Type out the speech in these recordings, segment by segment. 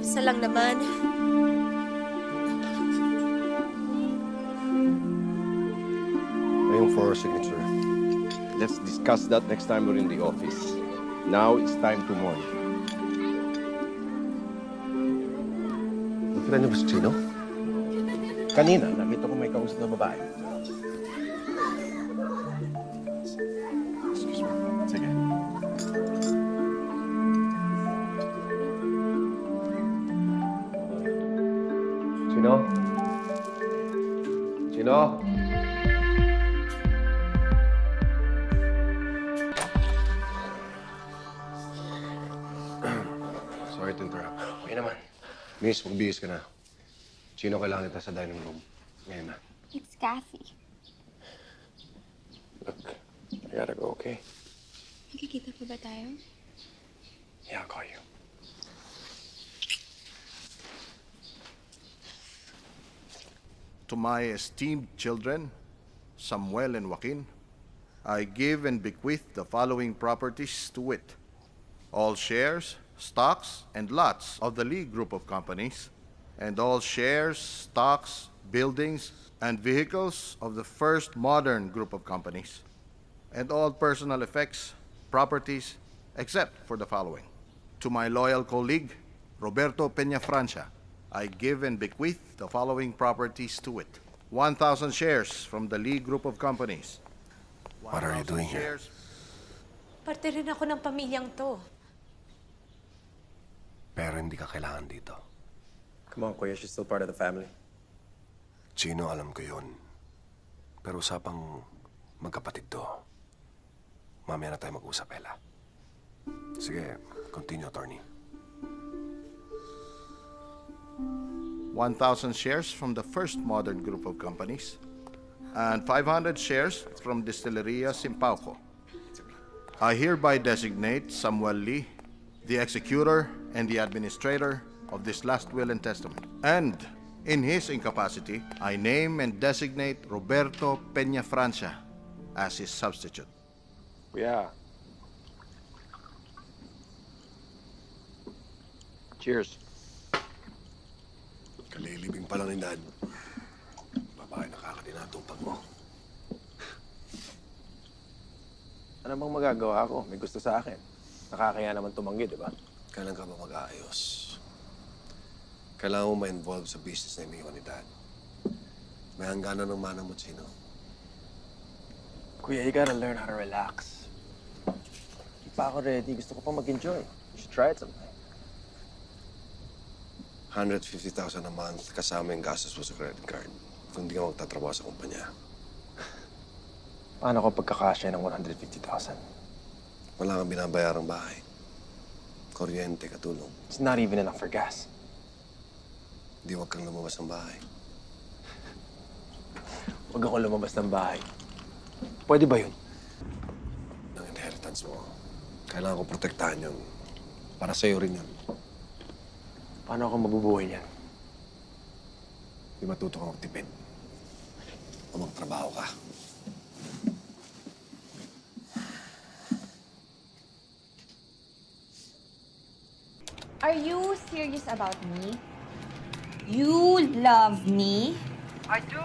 Isa lang naman. Ayun for signature. Let's discuss that next time we're in the office. Now it's time to mourn. Nakita niyo ba si Chino? Kanina, nakita ko may kausap na babae. Excuse me. Sige. Chino? Chino? Sorry to interrupt. Okay naman. Miss, magbihis ka na. Chino, kailangan kita sa dining room. Ngayon na. It's Kathy. Look, I gotta go, okay? Magkikita pa ba tayo? Yeah, I'll call you. To my esteemed children, Samuel and Joaquin, I give and bequeath the following properties to wit: all shares, stocks, and lots of the Lee Group of Companies, and all shares, stocks, buildings, and vehicles of the First Modern Group of Companies, and all personal effects, properties, except for the following. To my loyal colleague, Roberto Peña Francia, I give and bequeath the following properties to wit: 1,000 shares from the Lee Group of Companies. What are you doing here? Parte rin ako ng pamilyang to. Pero hindi ka kailangan dito. Come on, Kuya. She's still part of the family. Chino, alam ko yun. Pero usapang magkapatid to. Mamaya na tayo mag-usap, Ella. Sige, continue, attorney. 1,000 shares from the First Modern Group of Companies, and 500 shares from Distilleria Simpauco. I hereby designate Samuel Lee, the executor and the administrator of this last will and testament. And in his incapacity, I name and designate Roberto Peña Francia as his substitute. Yeah. Cheers. Kalilibing pa lang ni Dad. Babae, nakakadinatupag mo. Ano bang magagawa ko? May gusto sa akin. Nakakaya naman tumanggi, di ba? Kailan ka ba mag-aayos? Kailangan mo ma-involve sa business na iniwan ni Dad. May hangganan ng mana mo, Chino. Kuya, you gotta learn how to relax. Hindi pa ako ready. Gusto ko pa mag-enjoy. You should try it sometime. 150,000 a month kasama yung gastos mo sa credit card kung hindi ka magtatrabaho sa kumpanya. Paano ko pagkakasya ng 150,000? Wala kang binabayarang bahay. Kuryente, katulong. It's not even enough for gas. Hindi wag kang lumabas ng bahay. Huwag ako lumabas ng bahay. Pwede ba yun? Ng inheritance mo. Kailangan ko protektahan yun. Para sa'yo rin yun. Paano ako mabubuhay niyan? Hindi matuto kang magtipid. O magtrabaho ka. Are you serious about me? You love me? I do.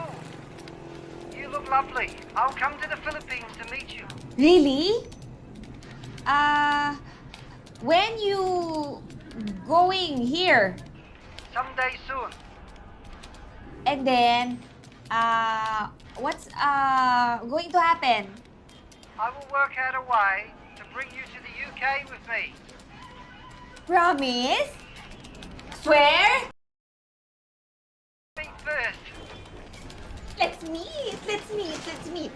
You look lovely. I'll come to the Philippines to meet you. Really? When you going here? Someday soon. And then, what's going to happen? I will work out a way to bring you to the UK with me. Promise? Swear? Meet first. Let's meet! Let's meet! Let's meet!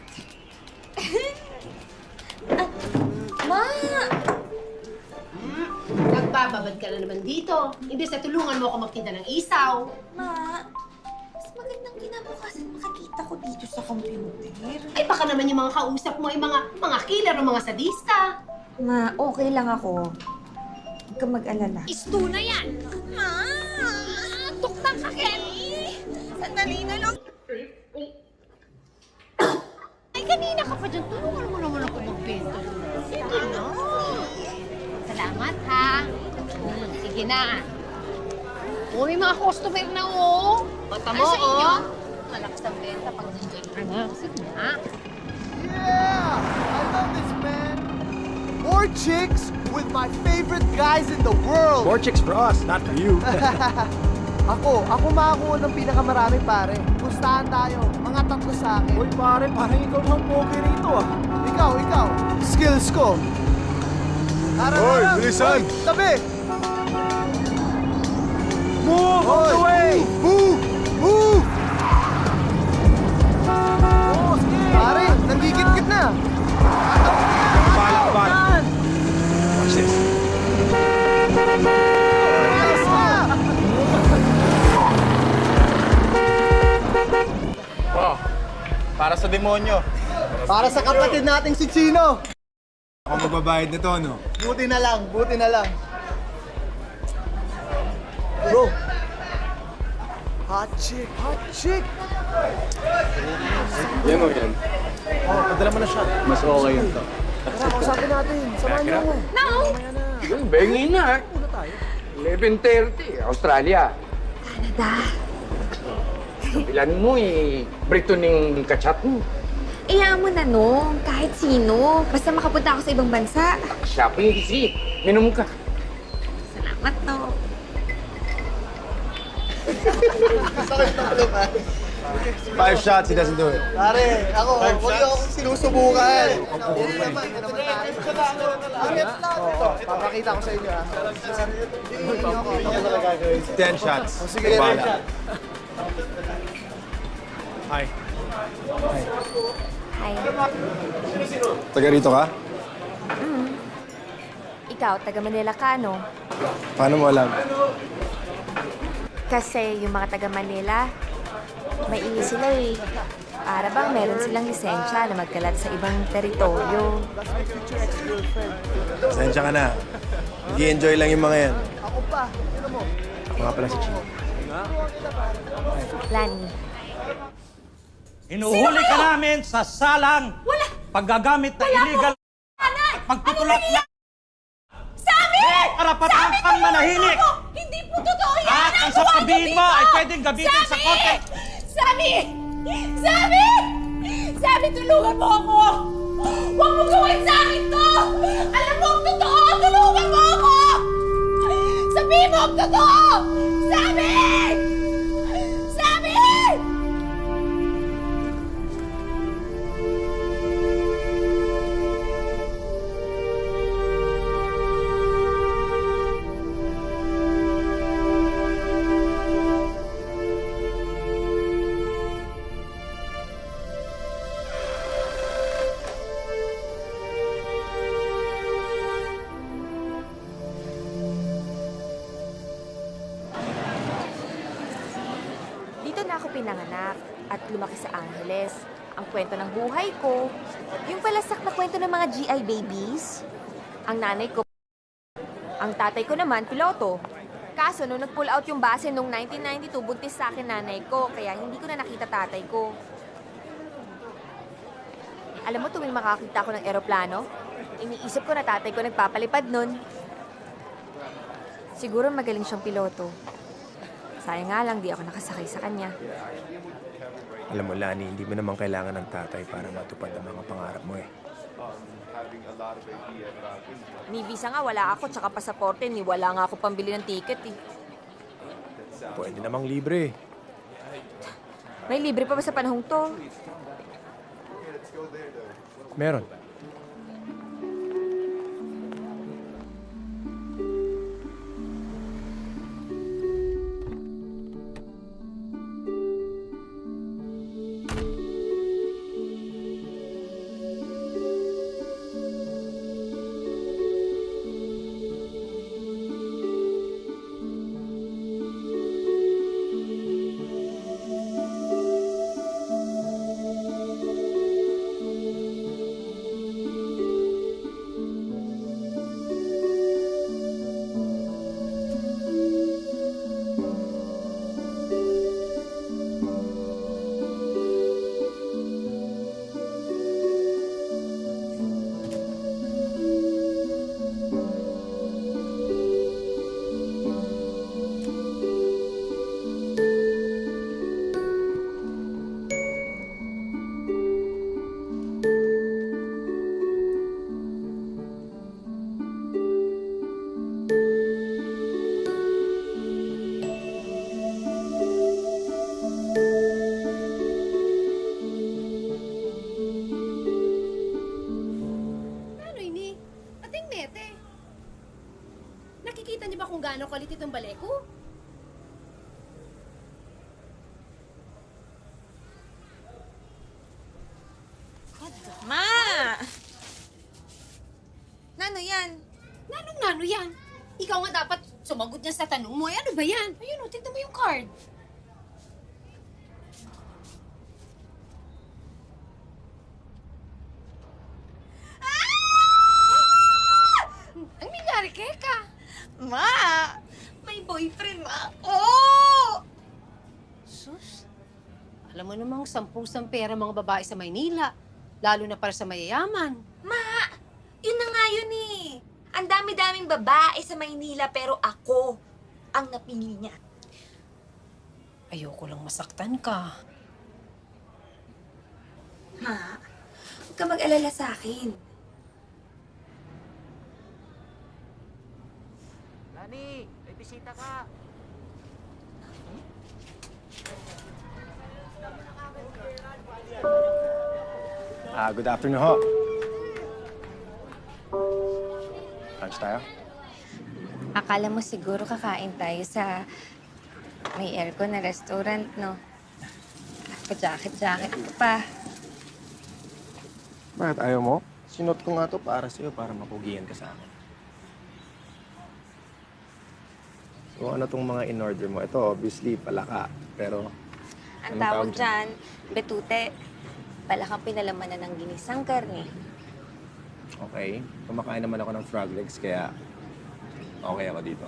Ma! Nagbababad ka na naman dito. Hindi sa tulungan mo ako magtinda ng isaw. Ma! Mas magandang kinabukasan makakita ko dito sa computer. Ay baka naman yung mga kausap mo ay mga killer o mga sadista. Ma, okay lang ako. Huwag ka mag-alala. Isto na yan! Ma! Tuktang ka, Kenny! Sandali na lang. Ay, kanina ka pa dyan. Tulungan mo naman ako magbenta. Sige na. Salamat, ha? Sige na. Oh, may mga customer na, oh. Mata mo, oh. Malakas ang benta pag nandiyan ka na. Sige na. Yeah! I love this, man! More chicks with my favorite guys in the world! More chicks for us, not for you. Ako makakuha ng pinakamarami, pare. Pustahan tayo. Mga tatlo sa akin. Uy, pare, parang ikaw ang pogi rito ah. Ikaw. Skills ko. Hoy, bilisan! Tabi! Move on the way! Move! Pare, nanggigit-git na. Bala. Watch this. Ayos na! Oh, para sa demonyo. Para sa kapatid nating si Chino. Ako magbabayad nito, no? Buti na lang. Bro. Hot chick. Yan o yan. Oh, padala mo na siya. Mas okay yun to. Tara, kausapin natin. Samahan niyo ako. Yun, bengi na. 11:30, Australia. Canada. Kapilan mo eh, Britoning kachat mo. Iyaan mo na, no? Kahit sino. Basta makapunta ako sa ibang bansa. Shopping receipt. Minum ka. Salamat, no? Five shots, he doesn't do it. Pare, ako, huwag niyo akong sinusubukan. Papakita ko sa inyo, ha? 10 shots. Sige, Bala. Hi. Hi. Taga rito ka? Ikaw, taga Manila ka, no? Paano mo alam? Kasi yung mga taga Manila, maingi sila eh. Para bang meron silang lisensya na magkalat sa ibang teritoryo. Sensya ka na. Nag-i-enjoy lang yung mga yan. Ako pa. Ano mo? Ako nga pala si Chino. Lani. Inuhuli ka namin sa salang paggagamit na illegal pagtutulak na karapatan kang manahimik. Hindi po totoo yan! At ang sasabihin mo ay pwedeng gamitin sa korte. Sabi, tulungan mo ako! Huwag mo gawin sa akin to! Alam mo ang totoo! Tulungan mo ako! Sabihin mo ang totoo! Sabi! Dito na ako pinanganak at lumaki sa Angeles. Ang kwento ng buhay ko, yung palasak na kwento ng mga GI babies. Ang nanay ko, ang tatay ko naman, piloto. Kaso, nung nag-pull out yung base noong 1992, buntis sa akin nanay ko, kaya hindi ko na nakita tatay ko. Alam mo, tuwing makakita ako ng eroplano, iniisip ko na tatay ko nagpapalipad nun. Siguro magaling siyang piloto. Sayang nga lang, di ako nakasakay sa kanya. Alam mo, Lani, hindi mo naman kailangan ng tatay para matupad ang mga pangarap mo eh. Ni visa nga, wala ako, tsaka pasaporte, ni wala nga ako pambili ng ticket eh. Pwede namang libre eh. May libre pa ba sa panahong to? Meron. gaano kalit itong baleko? Ma! Nano yan? Nanong-nano yan? Ikaw nga dapat sumagot niya sa tanong mo. Eh, ano ba yan? Ayun o, tignan mo yung card. Ang nangyari, Keka? Ma! May boyfriend ma ako! Sus, alam mo namang sampung-sam pera mga babae sa Maynila. Lalo na para sa mayayaman. Ma! Yun na nga yun eh. Ang dami-daming babae sa Maynila pero ako ang napili niya. Ayoko lang masaktan ka. Ma, huwag ka mag-alala sa akin. Lani, may bisita ka. Good afternoon ho. Lunch tayo? Akala mo siguro kakain tayo sa may aircon na restaurant, no? Pa-jacket-jacket ka pa. Bakit ayaw mo? Sinot ko nga to para sa'yo, para mapugihan ka sa akin. So ano tong mga in-order mo? Ito, obviously, palaka. Pero, Ang anong tawag dyan? dyan, betute. Palakang pinalaman na ng ginisang karne. Okay. Kumakain naman ako ng frog legs, kaya okay ako dito.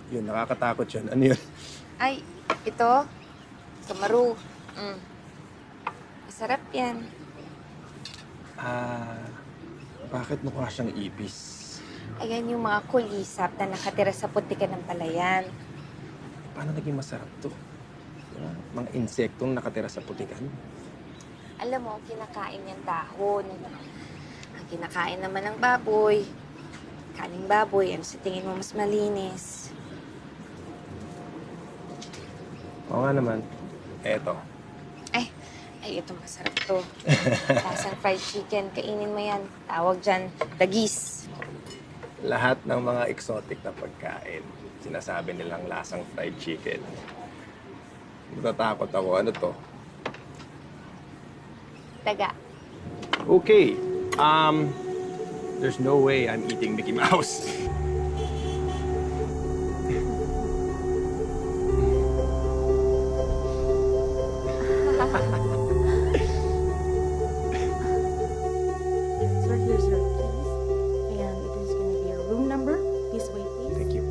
Yun, nakakatakot yun. Ano yun? Ay, ito, kamaru. Masarap yan. Bakit mukha siyang ipis? Ayan yung mga kulisap na nakatira sa putikan ng palayan. Paano naging masarap to? Mga insektong nakatira sa putikan? Alam mo, kinakain niyang dahon. Ang kinakain naman ng baboy, kaning baboy, ano sa tingin mo mas malinis? Oo nga naman. Eto. Ay, ito masarap to. Lasang fried chicken, kainin mo yan. Tawag dyan, dagis. Lahat ng mga exotic na pagkain, sinasabi nilang lasang fried chicken. Natatakot ako. Ano to? Daga. Okay. There's no way I'm eating Mickey Mouse. Sir, here's your keys. And it is going to be your room number. Please wait, please. Thank you.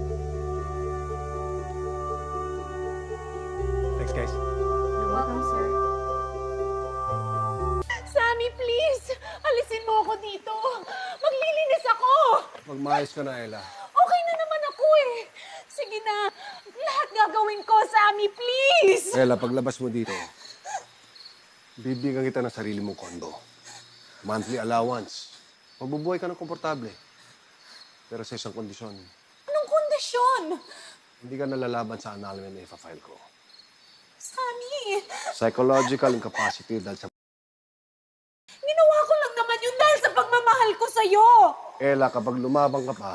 Thanks, guys. You're welcome, sir. Sammy, please! Alisin mo ako dito! Maglilinis ako! Magmaayos ka na, Ella. Okay na naman ako eh! Sige na! Lahat gagawin ko, Sammy, please! Ella, paglabas mo dito, bibigyan kita ng sarili mong kondo. Monthly allowance. Magbubuhay ka ng komportable. Pero sa isang kondisyon, Anong kondisyon? hindi ka nalalaban sa annulment na ipa-file ko. Sammy! Psychological incapacity dahil sa... Ginawa ko lang naman yun dahil sa pagmamahal ko sa'yo! Ella, kapag lumabang ka pa,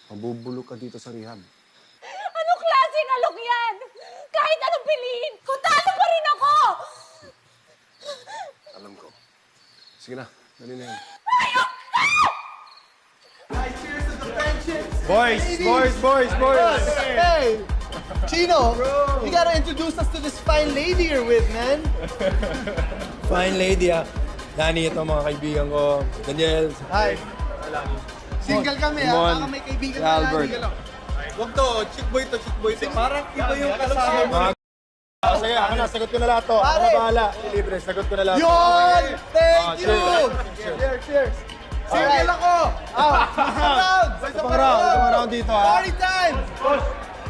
mabubulok ka dito sa rehab. Anong klaseng alok yan? Kahit anong piliin ko, talo pa rin ako! Alam ko. Sige na, dali na yan. Boys! Hey! Chino, you gotta introduce us to this fine lady you're with, man. Fine lady, ah. Danny, ito mga kaibigan ko. Daniel. Hi. Single kami, ha? Simon. Baka may kaibigan Si na Albert. Huwag to, chick boy to. Parang iba yung kasama mo. Sige, ako na. Sagot ko na lahat to. Ako Pare! na bahala. Libre, sagot ko na lahat. Yun! Thank you! Cheers. Cheers! Single ako! Round! Isang round dito, ha? Party time!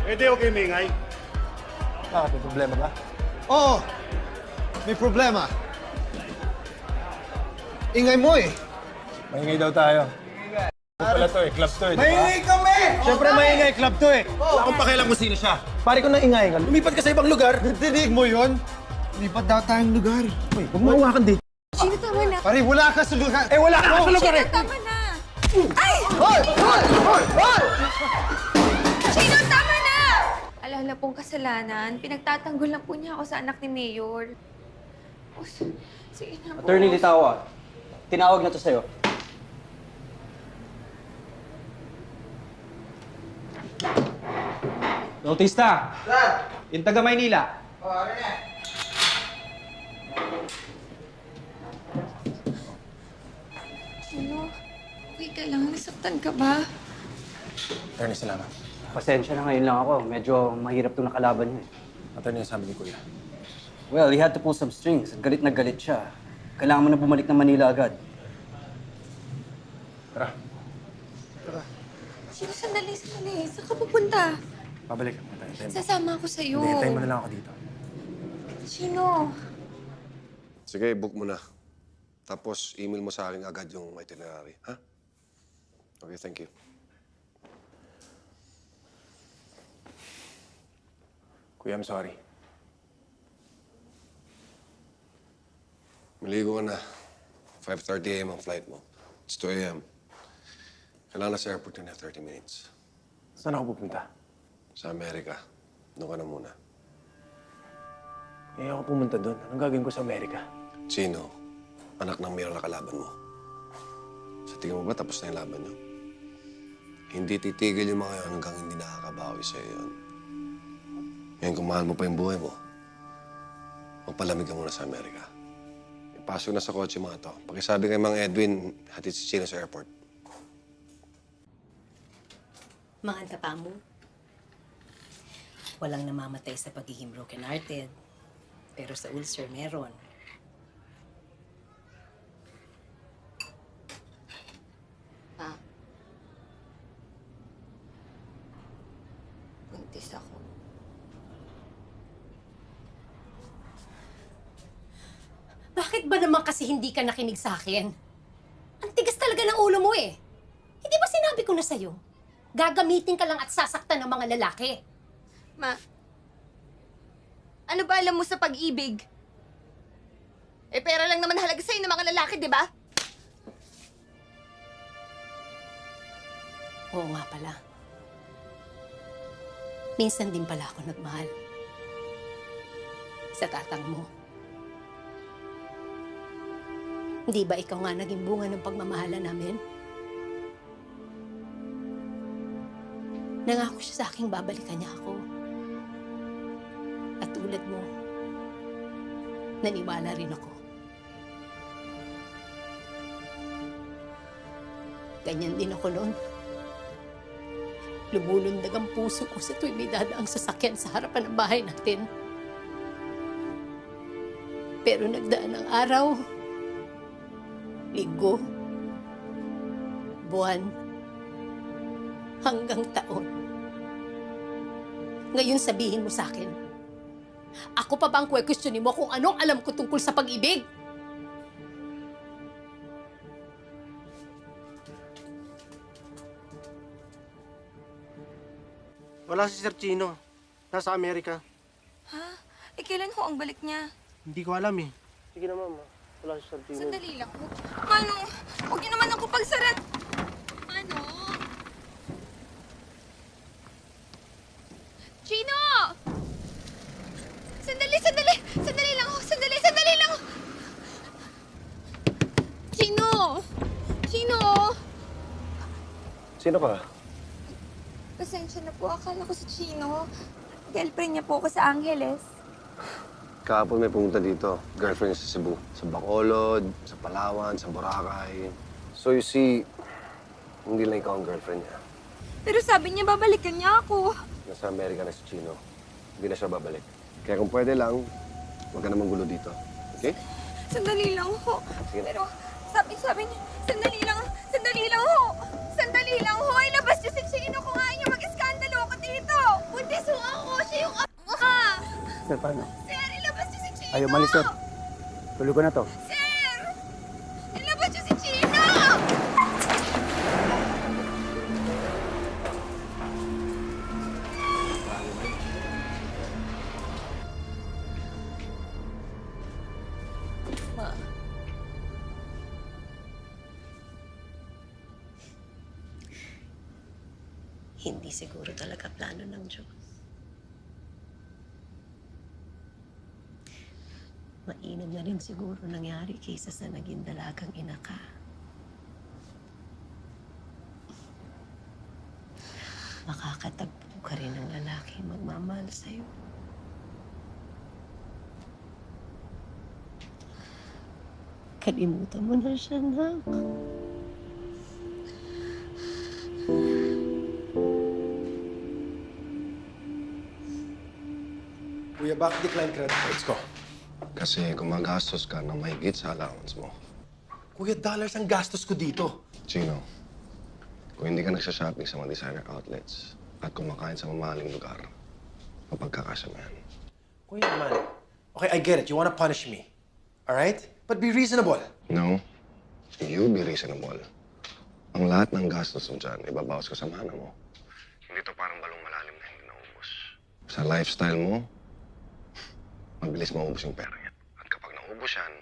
Pwede, okay, Mingay. Bakit, may problema ba? Oo. May problema. Ingay mo eh. Maingay daw tayo. Ano pala to eh, club to eh, di ba? Maingay kami! Siyempre maingay, club to eh. Wala akong pakialam kung sino siya. Pare ko na ingay ka. Lumipat ka sa ibang lugar. Dinig mo yun? Lipat daw tayong lugar. Uy, huwag mo hawakan dito. Chino, tama na. Pare, wala ka sa lugar. Eh, wala ka sa lugar eh. Tama na. Chino, tama na! Alala pong kasalanan, pinagtatanggol lang po niya ako sa anak ni Mayor. Oh, sige na po. Attorney Litawa, tinawag na to sa'yo. Bautista! Sir! Yung taga Maynila. Chino, okay ka lang? Nasaktan ka ba? Attorney, salamat. Pasensya na ngayon lang ako. Medyo mahirap itong nakalaban niya. Attorney, sabi ni Kuya. Well, he had to pull some strings. Galit na galit siya. Kailangan mo na bumalik ng Manila agad. Tara, Chino, sandali. Saan ka pupunta? pabalik ka tayo. Sasama ako sa'yo. Hindi, hintayin mo na lang ako dito. Chino. Sige, book mo na. Tapos, email mo sa akin agad yung itinerary, ha? Okay, thank you. Kuya, I'm sorry. Maligo ka na. 5:30 a.m. ang flight mo. It's 2 a.m. Kailangan na sa airport na 30 minutes. Saan ako pupunta? Sa Amerika. Doon ka na muna. Eh, ako pumunta doon. Anong gagawin ko sa Amerika? Chino, anak ng mayor na kalaban mo. Sa tingin mo ba tapos na yung laban niyo? Hindi titigil yung mga yun hanggang hindi nakakabawi sa'yo yun. Ngayon, kung mahal mo pa yung buhay mo, magpalamig ka muna sa Amerika. Ipasok na sa kotse mga to. Pakisabi kay Mang Edwin, hatid si Chino sa airport. Mga tapa mo. Walang namamatay sa pagiging broken-hearted. Pero sa ulcer, meron. Ma. Buntis ako. Bakit ba naman kasi hindi ka nakinig sa akin? Ang tigas talaga ng ulo mo eh. Hindi ba sinabi ko na sa'yo? Gagamitin ka lang at sasaktan ng mga lalaki. Ma, ano ba alam mo sa pag-ibig? Eh, pera lang naman halaga sa'yo ng mga lalaki, di ba? Oo nga pala. Minsan din pala ako nagmahal. Sa tatang mo. Hindi ba ikaw nga naging bunga ng pagmamahala namin? Nangako siya sa aking babalikan niya ako. At tulad mo, naniwala rin ako. Ganyan din ako noon. Lumulundag ang puso ko sa tuwing may dadaang sasakyan sa harapan ng bahay natin. Pero nagdaan ang araw, linggo, buwan, hanggang taon. Ngayon sabihin mo sa akin, ako pa ba ang questionin mo kung anong alam ko tungkol sa pag-ibig? Wala si Sir Chino. Nasa Amerika. Ha? Eh, kailan ho ang balik niya? Hindi ko alam eh. Sige na, Mama. Wala si Sir Chino. Sandali lang ho. Mano, huwag niyo naman ako pagsarat. Mano? Chino! Sandali lang ho. Sandali lang ho. Chino! Sino ka? Pasensya na po. Akala ko si Chino. Girlfriend niya po ako sa Angeles. Kahapon may pumunta dito. Girlfriend niya sa Cebu. Sa Bacolod, sa Palawan, sa Boracay. So you see, hindi lang ikaw ang girlfriend niya. Pero sabi niya babalikan niya ako. Nasa Amerika na si Chino. Hindi na siya babalik. Kaya kung pwede lang, huwag ka namang gulo dito. Okay? Sandali lang ho. Sige. Pero sabi niya, sandali lang ho. Sandali lang ho. Ilabas niyo si Chino kung ayaw niya mag-iskandalo ako dito. Buntis ho ako. Siya yung Sir, paano? Sir, ilabas niyo si Chino. Ayaw, malis, sir. Tuloy ko na to. Sir! Ilabas niyo si Chino! Ma. Hindi siguro talaga plano ng Diyos. Mainam na rin siguro nangyari kaysa sa naging dalagang ina ka. Makakatagpo ka rin ng lalaki magmamahal sa'yo. Kalimutan mo na siya, nak. Kuya, bakit decline credit cards ko? Kasi gumagastos ka ng mahigit sa allowance mo. Kuya, dollars ang gastos ko dito. Chino, kung hindi ka nagsha-shopping sa mga designer outlets at kumakain sa mamahaling lugar, mapagkakasya mo yan. Kuya naman. Okay, I get it. You wanna punish me. All right? But be reasonable. No, you be reasonable. Ang lahat ng gastos mo dyan, ibabawas ko sa mana mo. Hindi to parang balong malalim na hindi naubos. Sa lifestyle mo, mabilis maubos yung pera yan. At kapag naubos yan,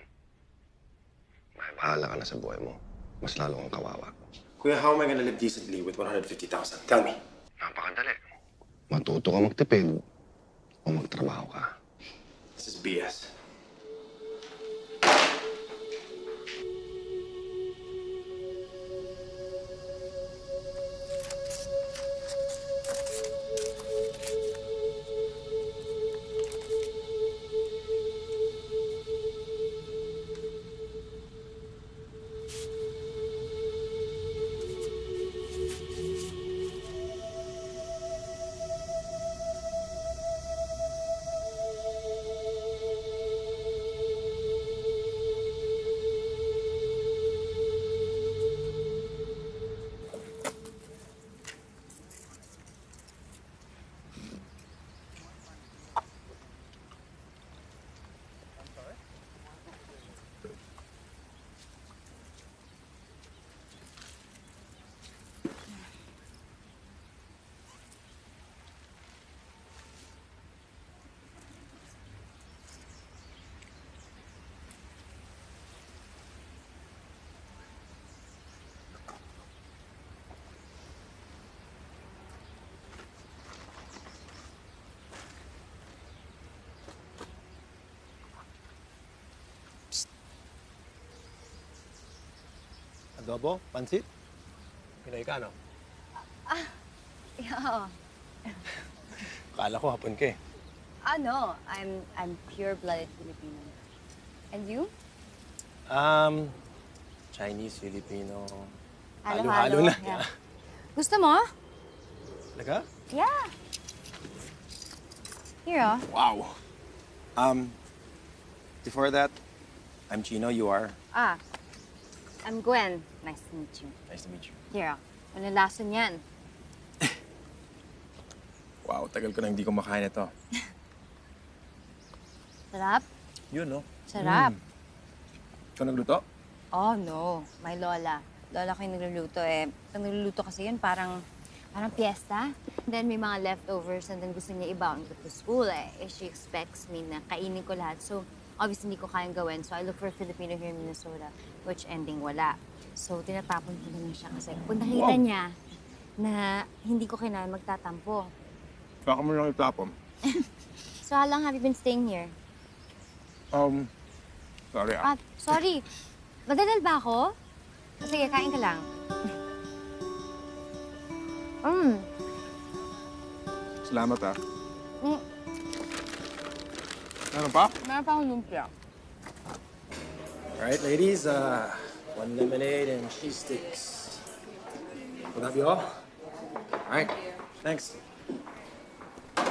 may bahala ka na sa buhay mo. Mas lalo kang kawawa. Kuya, how am I gonna live decently with 150,000? Tell me. Napakadali. Matuto ka magtipid o magtrabaho ka. This is BS. Adobo? Pansit? Pinoy ka, no? Yeah. Akala ko hapon ka eh. No, I'm pure-blooded Filipino. And you? Chinese, Filipino. Halo-halo na. Yeah. Gusto mo? Talaga? Yeah. Here, oh. Wow. Before that, I'm Chino, you are? I'm Gwen. Nice to meet you. Nice to meet you. Here, oh. Walang lason yan. Wow, tagal ko na hindi kumakain ito. Sarap? Yun, no? Sarap. Ikaw nagluto? Oh, no. My lola. Lola ko yung nagluluto eh. Pag nagluluto kasi yun, parang piyesta. Then may mga leftovers and then gusto niya ibaon ko to school eh. She expects me na kainin ko lahat. So, obviously hindi ko kayang gawin. So, I look for a Filipino here in Minnesota, which ending wala. So, tinatapon ko na lang siya kasi kung nakita niya na hindi ko kailangan magtatampo. Baka mo lang itapon. So, how long have you been staying here? Sorry Sorry. Madadal ba ako? Sige, kain ka lang. Salamat Ano pa? Meron pa akong lumpia. Alright, ladies, one lemonade and cheese sticks. Will that be all? Alright, thanks. I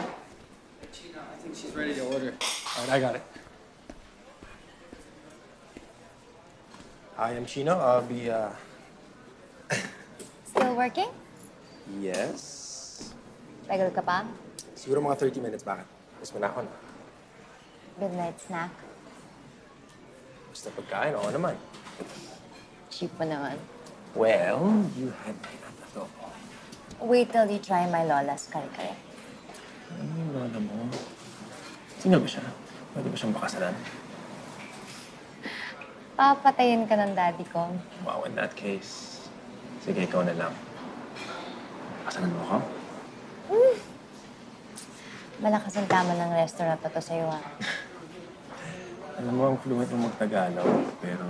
think she's ready to order. Alright, I got it. Hi, I'm Chino. I'll be, Still working? Yes? Tagal ka pa? Siguro mga 30 minutes. Bakit? Miss mo na ako, no? Midnight snack? Basta pagkain, oo naman. Cheap pa naman. Well, you had my adobo. Wait till you try my lola's kare-kare. Ano yung lola mo? Sino ba siya? Pwede ba siyang bakasalan? Papatayin ka ng daddy ko. Wow, in that case, sige, ikaw na lang. Bakasalan mo ako? Malakas ang tama ng restaurant na to sa'yo, ha? Alam mo, ang fluent mo mag-Tagalog, pero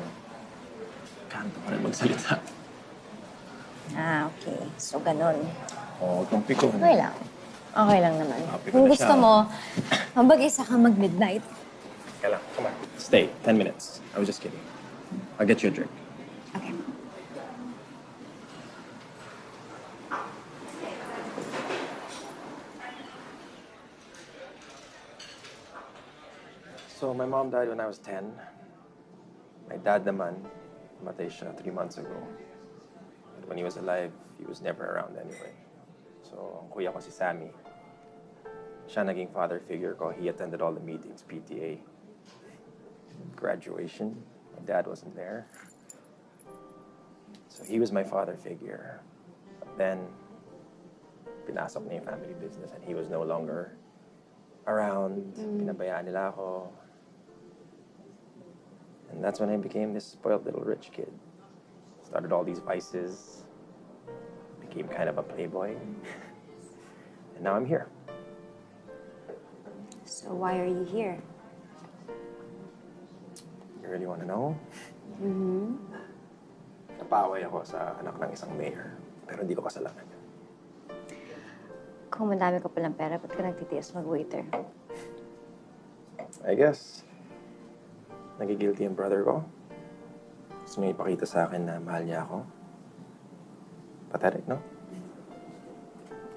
kanto pa rin magsalita. Ah, okay. So, ganun. Oo, huwag kang piko. Okay lang. Okay lang naman. Happy ko Kung na gusto siya. mo, mabag-isa ka mag-midnight. Kaya lang, come on. Stay. 10 minutes. I was just kidding. I'll get you a drink. Okay. So, my mom died when I was 10. My dad naman, namatay siya 3 months ago. But when he was alive, he was never around anyway. So, ang kuya ko si Sammy. Siya naging father figure ko. He attended all the meetings, PTA. Graduation, my dad wasn't there. So, he was my father figure. But then, pinasok niya yung family business and he was no longer around. Pinabayaan nila ako. And that's when I became this spoiled little rich kid. Started all these vices. Became kind of a playboy. And now I'm here. So, why are you here? You really want to know? Mm-hmm. Napaway ako sa anak ng isang mayor. Pero hindi ko kasalanan. Kung madami ka palang pera, ba't ka nagtitiis mag-waiter? I guess, nagigilty ang brother ko. Gusto niya ipakita sa akin na mahal niya ako. Pathetic, no?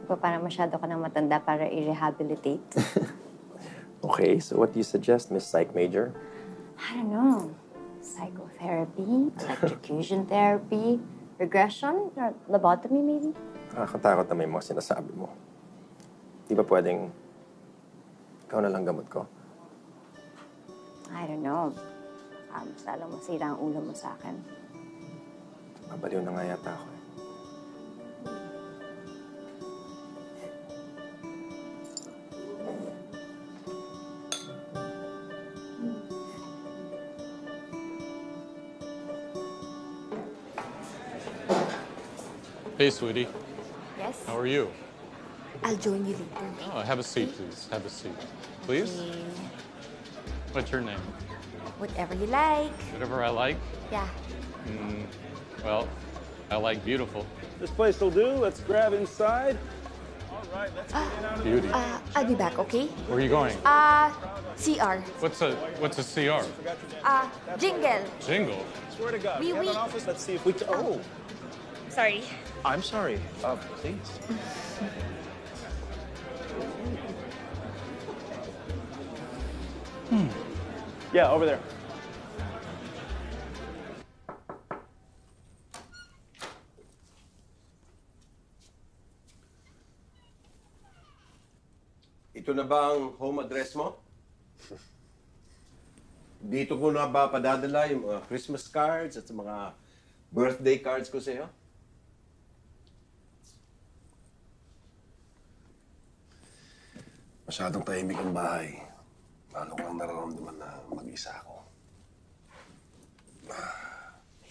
Ikaw parang masyado ka nang matanda para i-rehabilitate. Okay, so what do you suggest, Miss Psych Major? I don't know. Psychotherapy, electrocution therapy, regression, or lobotomy maybe? Nakakatakot na may mga sinasabi mo. Di ba pwedeng ikaw na lang gamot ko? I don't know. Basta lang masira ang ulo mo sa akin. Mabaliw na nga yata ako. Hey, sweetie. Yes? How are you? I'll join you later. Oh, have a seat, please. Have a seat. Please? Okay. What's your name? Whatever you like. Whatever I like? Yeah. Well, I like beautiful. This place will do. Let's grab inside. All right, let's get in out of Beauty. I'll be back, okay? Where are you going? CR. What's a CR? Jingle. Jingle? Swear to God, Oui, we have oui. an office. Let's see if we can. Oh, Sorry. I'm sorry. Please. Yeah, over there. Ito na ba ang home address mo? Dito ko na ba padadala yung mga Christmas cards at mga birthday cards ko sa'yo? Masyadong tahimik ang bahay. Lalo kong nararamdaman na mag-isa ako.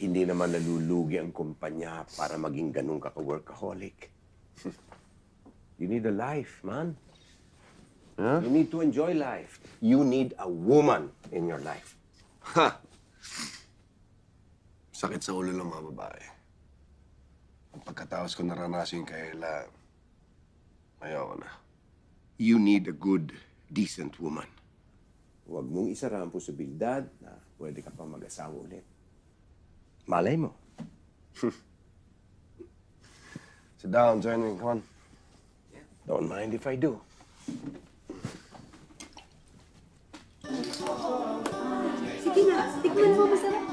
Hindi naman nalulugi ang kumpanya para maging ganun ka ka-workaholic. You need a life, man. Huh? You need to enjoy life. You need a woman in your life. Ha! Sakit sa ulo ng mga babae. Ang pagkatapos ko naranasin kay Ella, ayoko na. You need a good, decent woman. Huwag mong isara ang posibilidad na pwede ka pang mag-asawa ulit. Malay mo. Sit down, join me. Come on. Don't mind if I do. Sige na, tikman mo masarap.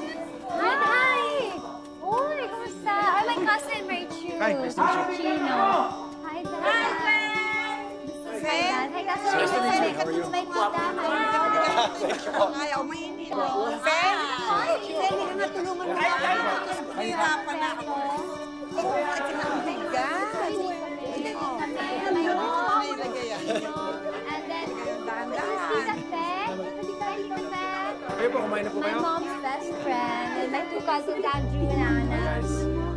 Hi! Uy, kumusta? I'm my cousin, Rachel. Hi, nice to meet you. Chino. Hi, Dad. Hi, This is my dad. Hi, cousin. Nice to meet you. How are you? This is my tita. Hi. Ayaw mainit. Fen? Fen, hindi ka natulungan mo. Hirapan na ako. Ay, kinambigan. And then, this is Tita Fe. Tita Fe. Kayo po, kumain na po My kayo? mom's best friend. And my two cousins, Andrew and Anna.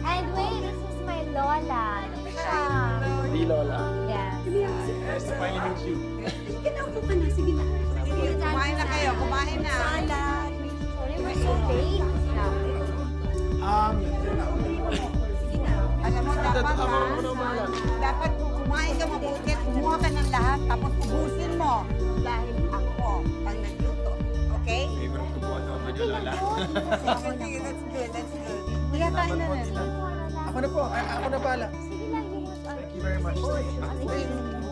And wait, this is my Lola. Ano siya? Di Lola. Yeah. Nice to finally meet you. Sige na, upo ka na. Sige na. Kumain na kayo. Kumain na. Salad. Sorry, we're so late. Alam mo, dapat kung kumain ka mabuti, kumuha ka ng lahat, tapos ubusin mo. Dahil ako ang nagluto. Okay? Favorite ko po ang naman yung Lola. Sige, that's good, that's good. Kaya tayo na rin. Ako na po. Ako na pala. Thank you very much. Oy,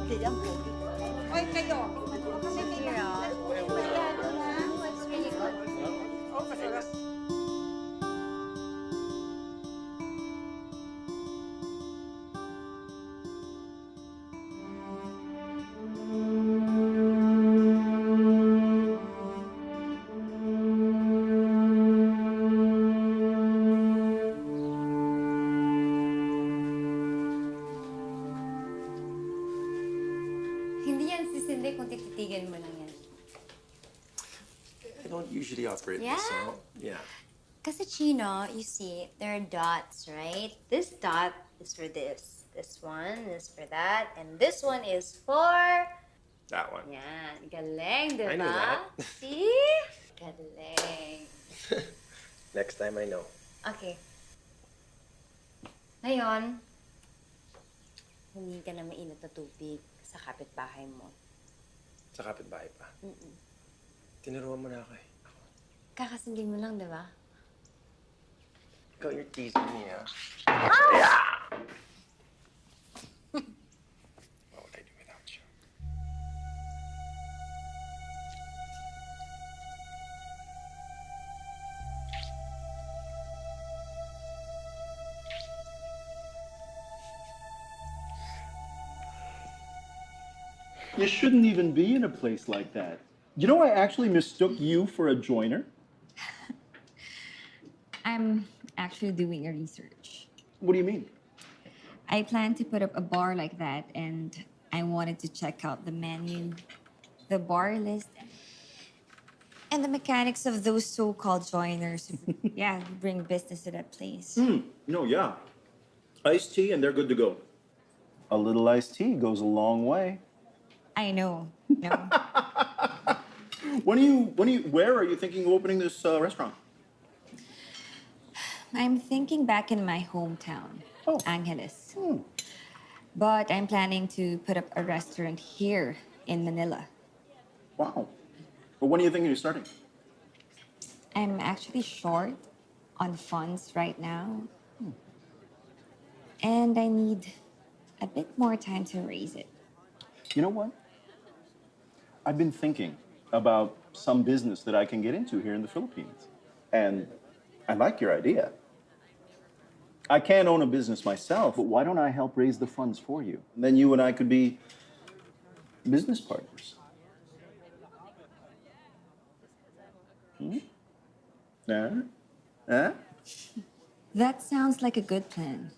kayo. Kasi kayo. Oh, masarap. Hindi yan sisindi kung tititigan mo lang yan. I don't usually operate Yeah? this out. Yeah. Kasi Chino, you see, there are dots, right? This dot is for this. This one is for that. And this one is for... That one. Yan. Galing, di ba? I knew that. See? Galing. Next time I know. Okay. Ngayon, hindi ka na mainit na tubig sa kapitbahay mo. Sa kapitbahay pa. Mm-mm. Tinuruan mo na ako eh. Kakasindi mo lang, di ba? Ikaw, you're teasing me, ah. What would I do without you? You shouldn't even be in a place like that. You know, I actually mistook you for a joiner. I'm actually doing a research. What do you mean? I plan to put up a bar like that, and I wanted to check out the menu, the bar list, and the mechanics of those so-called joiners who, yeah, who bring business to that place. No, yeah. Iced tea and they're good to go. A little iced tea goes a long way. I know. No. Where are you thinking of opening this restaurant? I'm thinking back in my hometown, Angeles. But I'm planning to put up a restaurant here in Manila. Wow. But when are you thinking of starting? I'm actually short on funds right now. And I need a bit more time to raise it. You know what? I've been thinking about some business that I can get into here in the Philippines. And I like your idea. I can't own a business myself, but why don't I help raise the funds for you? And then you and I could be business partners. Huh? That sounds like a good plan.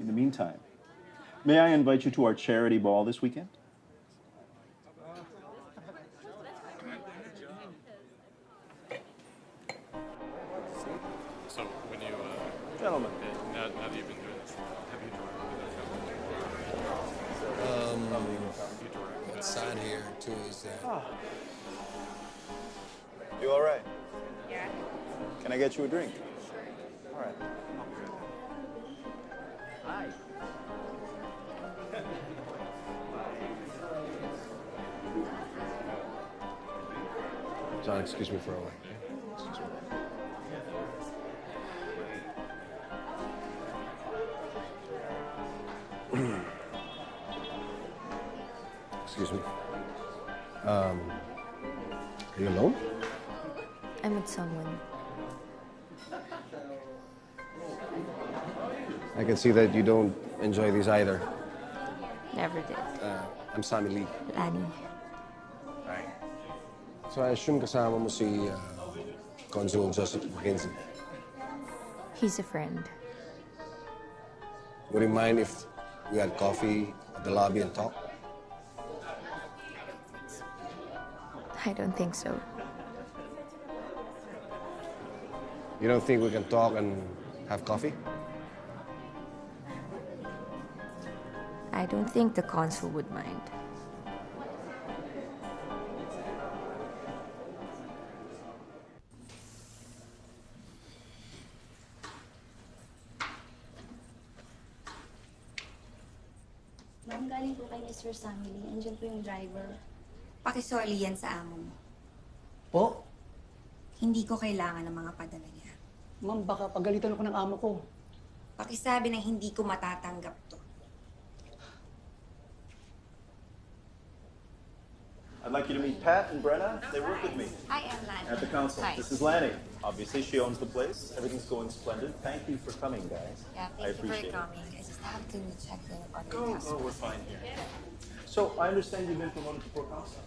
In the meantime, may I invite you to our charity ball this weekend? So when you, Gentlemen. now that you've been doing this, have you What's sad here too is that You all right? Yeah. Can I get you a drink? All right. Hi. John, excuse me for a while. Excuse me. Are you alone? I'm with someone. I can see that you don't enjoy these either. Never did. I'm Sammy Lee. Lani. So I assume kasama mo si Consul Joseph Mackenzie. He's a friend. Would you mind if we had coffee at the lobby and talk? I don't think so. You don't think we can talk and Have coffee? I don't think the consul would mind. Ma'am, galing po kay Mr. Samily. Andiyan po yung driver. Pakisoli yan sa amo mo. Po? Hindi ko kailangan ng mga padala niya. Ma'am, baka pagalitan ako ng amo ko. Pakisabi na hindi ko matatanggap to. I'd like you to meet Pat and Brenna. They work with me I am Lani. at the council. Hi. This is Lanny. Obviously, she owns the place. Everything's going splendid. Thank you for coming, guys. Yeah, I thank you for appreciate it. coming. I just have to check the other Oh, customers. we're fine here. So, I understand you've been promoted to pro-council.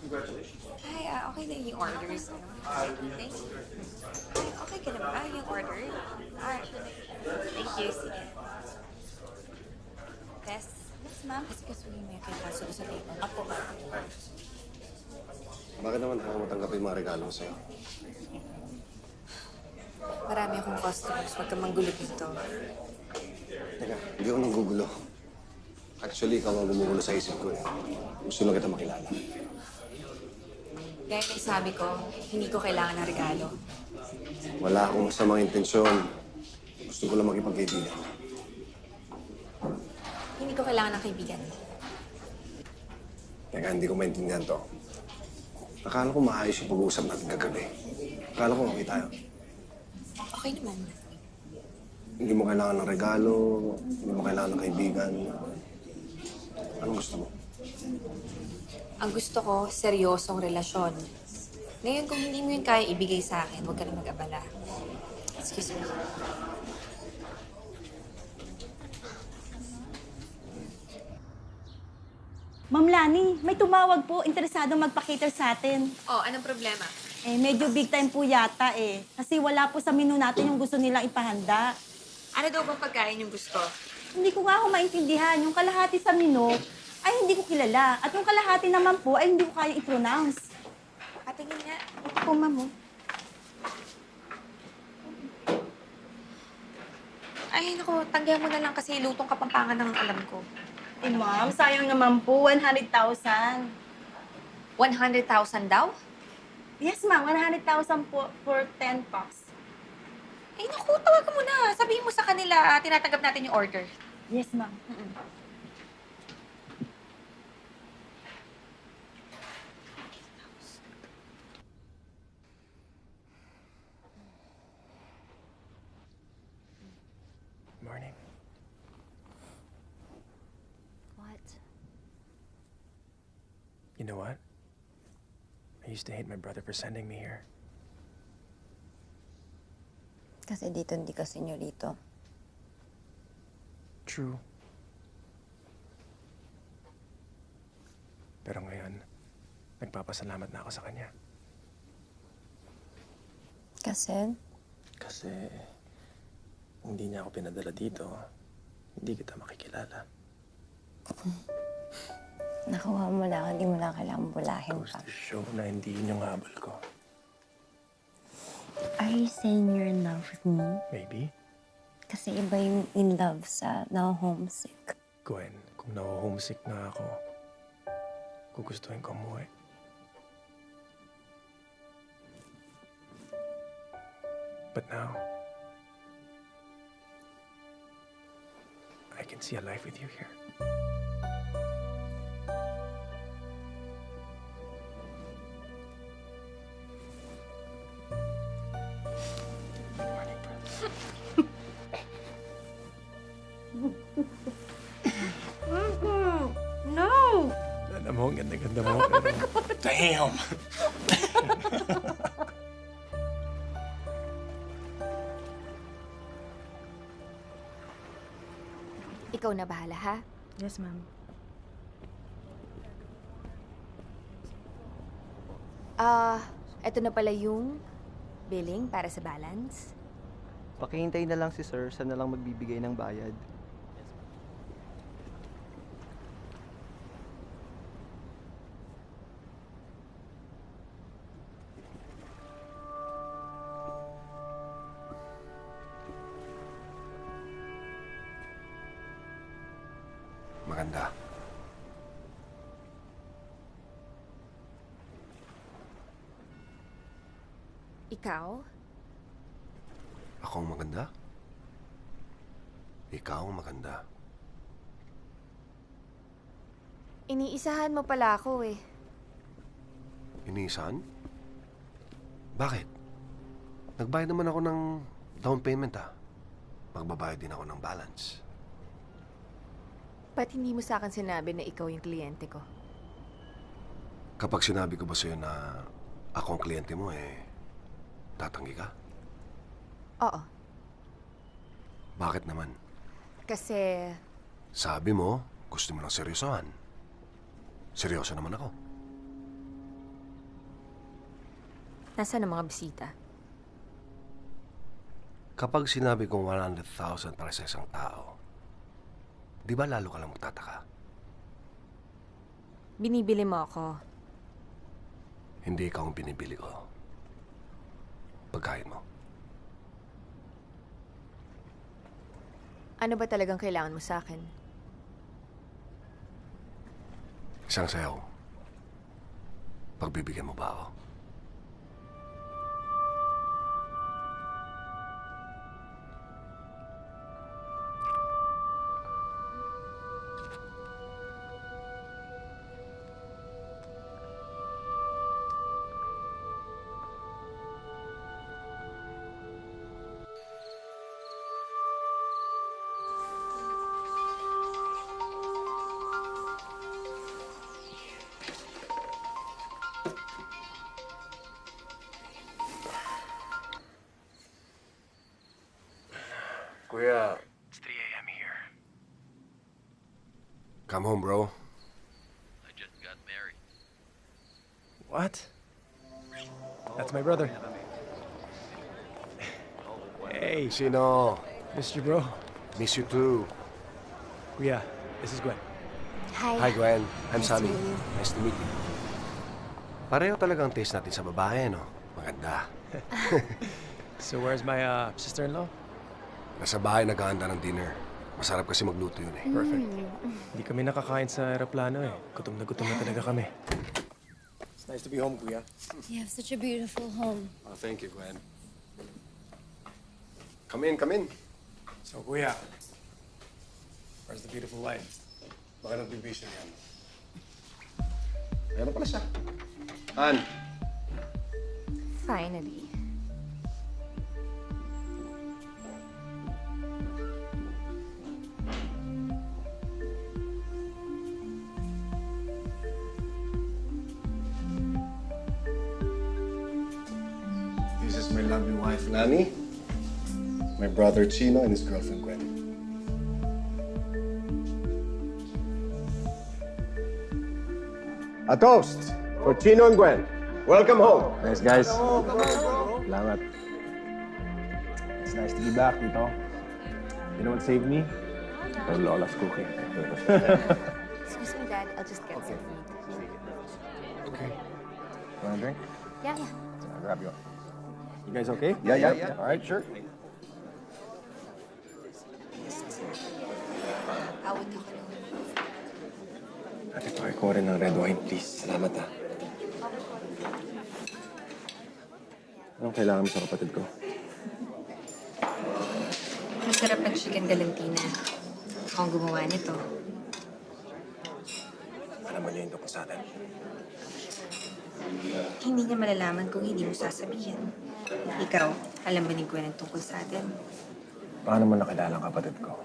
Congratulations. Hi, okay na yung orders. Thank you. Ay, okay ka na ba? Yung order? Thank you. Sige. Yes, ma'am. Kasi kasuhin mo yung kay Kaso sa table. Apo, ma'am. Bakit naman ako matanggap yung mga regalo ko sa'yo? Marami akong customers. Huwag kang manggulo dito. Teka, hindi ako nanggugulo. Actually, ikaw ang gumugulo sa isip ko eh. Gusto lang kita makilala. Kaya yung sabi ko, hindi ko kailangan ng regalo. Wala akong masamang intensyon. Gusto ko lang makipagkaibigan. Hindi ko kailangan ng kaibigan. Teka, hindi ko maintindihan to. Akala ko maayos yung pag-uusap natin kagabi. Akala ko okay tayo. Okay naman. Hindi mo kailangan ng regalo, hindi mo kailangan ng kaibigan. Anong gusto mo? Ang gusto ko, seryosong relasyon. Ngayon, kung hindi mo yun kaya ibigay sa akin, huwag ka na mag-abala. Excuse me. Ma'am Lani, may tumawag po, interesado magpa-cater sa atin. Oh, anong problema? Eh, medyo big time po yata eh. Kasi wala po sa menu natin yung gusto nilang ipahanda. Ano daw bang pagkain yung gusto? Hindi ko nga ako maintindihan. Yung kalahati sa menu ay hindi ko kilala. At yung kalahati naman po ay hindi ko kaya i-pronounce. Patingin nga. Ito po, ma'am. Oh. Ay, naku, tanggihan mo na lang kasi lutong kapampangan ng alam ko. Eh, ma'am, sayang naman po. 100,000. 100,000 daw? Yes, ma'am. 100,000 po for 10 packs. Ay, naku, tawagan mo na. Sabihin mo sa kanila, tinatanggap natin yung order. Yes, ma'am. Morning. What? You know what? I used to hate my brother for sending me here. Kasi dito hindi ka senyorito. True. Pero ngayon, nagpapasalamat na ako sa kanya. Kasi? Kasi hindi niya ako pinadala dito. Hindi kita makikilala. Nakuha mo lang, hindi mo lang kailangan bulahin Goes pa. to show na hindi yun yung habol ko. Are you saying you're in love with me? Maybe. Kasi iba yung in love sa na-homesick. Gwen, kung na-homesick na ako, gugustuhin ko umuwi. But now, I can see a life with you here. No! Alam mo, ang ganda-ganda mo. Pero... Damn! Ikaw na bahala, ha? Yes, ma'am. Eto na pala yung billing para sa balance. Pakihintay na lang si sir, siya na lang magbibigay ng bayad. maganda. Ikaw? Ako ang maganda? Ikaw ang maganda. Iniisahan mo pala ako eh. Iniisan? Bakit? Nagbayad naman ako ng down payment Magbabayad din ako ng balance. Ba't hindi mo sa akin sinabi na ikaw yung kliyente ko? Kapag sinabi ko ba sa'yo na ako ang kliyente mo, tatanggi ka? Oo. Bakit naman? Kasi... Sabi mo, gusto mo ng seryosohan. Seryoso naman ako. Nasaan ang mga bisita? Kapag sinabi kong 100,000 para sa isang tao, di ba lalo ka lang magtataka? Binibili mo ako. Hindi ikaw ang binibili ko. Pagkain mo. Ano ba talagang kailangan mo sa akin? Isang sayaw. Pagbibigyan mo ba ako? Kuya. It's 3 a.m. here. Come home, bro. I just got married. What? That's my brother. Hey. Sino? Missed you, bro. Miss you too. Kuya, this is Gwen. Hi. Hi, Gwen. I'm Nice Sammy. to meet you. Nice to meet you. Pareho talagang taste natin sa babae, no? Maganda. So where's my sister-in-law? Nasa bahay naghahanda ng dinner. Masarap kasi magluto yun Perfect. Hindi kami nakakain sa aeroplano Gutom na talaga kami. It's nice to be home, Kuya. You have such a beautiful home. Oh, thank you, Gwen. Come in, come in. So, Kuya, where's the beautiful wife? Baka nagbibisyo yan. Ayan na pala siya. Han. Finally. This is my lovely wife, Lani. My brother, Chino, and his girlfriend, Gwen. A toast for Chino and Gwen. Welcome home. Thanks, guys. Salamat. It's nice to be back, Tito. You know what saved me? My Lola's cooking. Excuse me, Dad. I'll just get some food. Okay. You want a drink? Yeah. I'll grab you one. You guys okay? Yeah. All right, sure. Awit ako lang. Ate, pakiko rin ng red wine, please. Salamat, Anong kailangan mo sa kapatid ko? Masarap ng chicken galantina. Ako ang gumawa nito. Alam mo niya yung tungkol sa atin. Hindi niya malalaman kung hindi mo sasabihin. Ikaw, alam ba ni Gwen ang tungkol sa atin? Paano mo nakilala ang kapatid ko?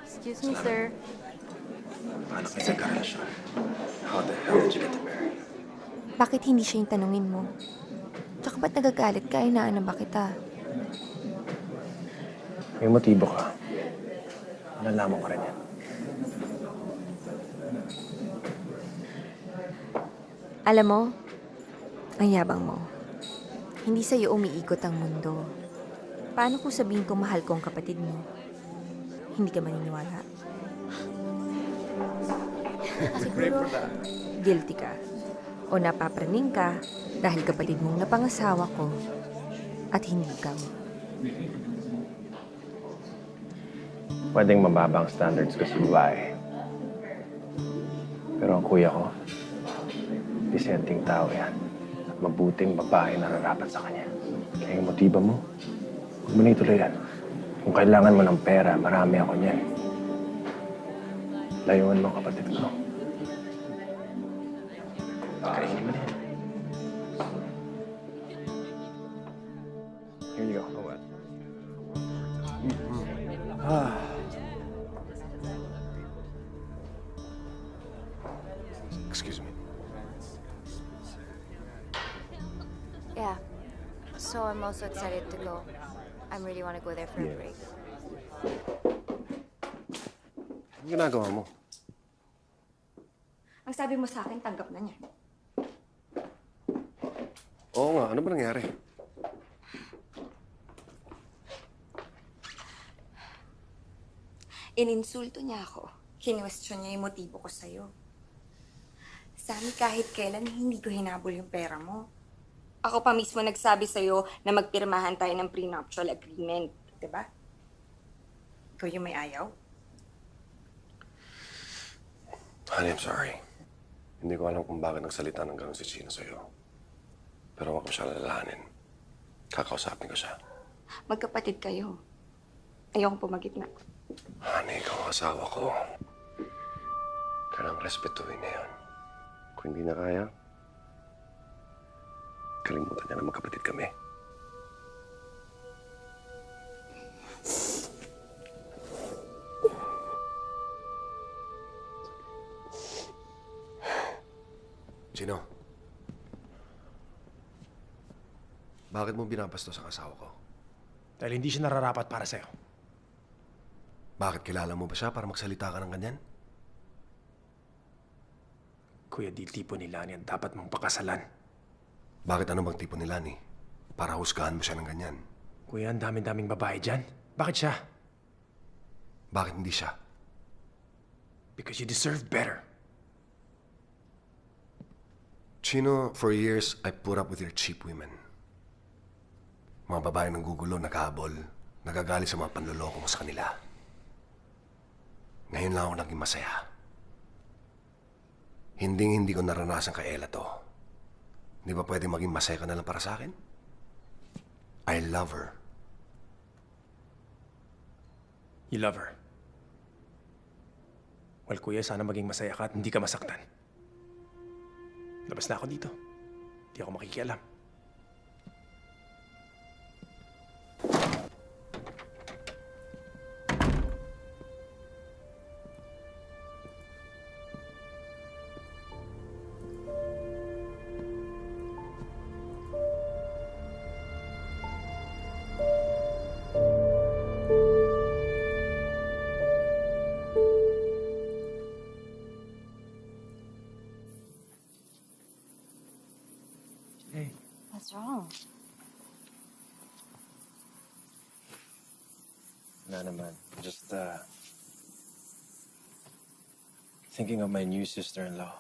Excuse me, sir. Paano kayo nagkarelasyon? How the hell did you get married? Bakit hindi siya yung tanungin mo? Tsaka ba't nagagalit ka? Inaanan ba kita? May motibo ka. Nalaman ko rin yan. Alam mo, ang yabang mo. Hindi sa'yo umiikot ang mundo. Paano kung sabihin ko mahal ko ang kapatid mo? Hindi ka maniniwala. Siguro, guilty ka. O napapraning ka dahil kapatid mong napangasawa ko at hindi ka mo. pwedeng mababa ang standards ko sa babae. Pero ang kuya ko, disenteng tao yan. At mabuting babae nararapat sa kanya. Kaya yung motiba mo, huwag mo na ituloy yan. Kung kailangan mo ng pera, marami ako niyan. Layuan mo ang kapatid ko. Kainin mo na yan. Here you go. Oh, what? Excuse me. Yeah. So I'm also excited to go. I really want to go there for a break. Ano ginagawa mo? Ang sabi mo sa akin, tanggap na niya. Oo nga, ano ba nangyari? Ininsulto niya ako. Kinwestiyon niya yung motibo ko sa'yo. Sammy, kahit kailan, hindi ko hinabol yung pera mo. Ako pa mismo nagsabi sa'yo na magpirmahan tayo ng prenuptial agreement. Diba? Ikaw yung may ayaw? Honey, I'm sorry. Hindi ko alam kung bakit nagsalita ng gano'n si Chino sa'yo. Pero huwag mo siya lalahanin. Kakausapin ko siya. Magkapatid kayo. Ayokong pumagitna. Honey, ikaw ang asawa ko. Kailangang respetuhin na yun. Kung hindi na kaya, kalimutan niya na magkapatid kami. Chino, bakit mo binabastos ang asawa ko? Dahil hindi siya nararapat para sa'yo. Bakit kilala mo ba siya para magsalita ka ng ganyan? Kuya, di tipo ni Lani ang dapat mong pakasalan. Bakit ano bang tipo ni Lani? Para husgahan mo siya ng ganyan. Kuya, ang daming-daming babae dyan. Bakit siya? Bakit hindi siya? Because you deserve better. Chino, for years, I put up with your cheap women. Mga babae nang gugulo, naghahabol, nagagalit sa mga panloloko mo sa kanila. Ngayon lang ako naging masaya. Hindi ko naranasan kay Ella to. Di ba pwede maging masaya ka na lang para sa akin? I love her. You love her. Well, kuya, sana maging masaya ka at hindi ka masaktan. Labas na ako dito. Hindi ako makikialam. What's wrong? Wala naman. Just, thinking of my new sister-in-law.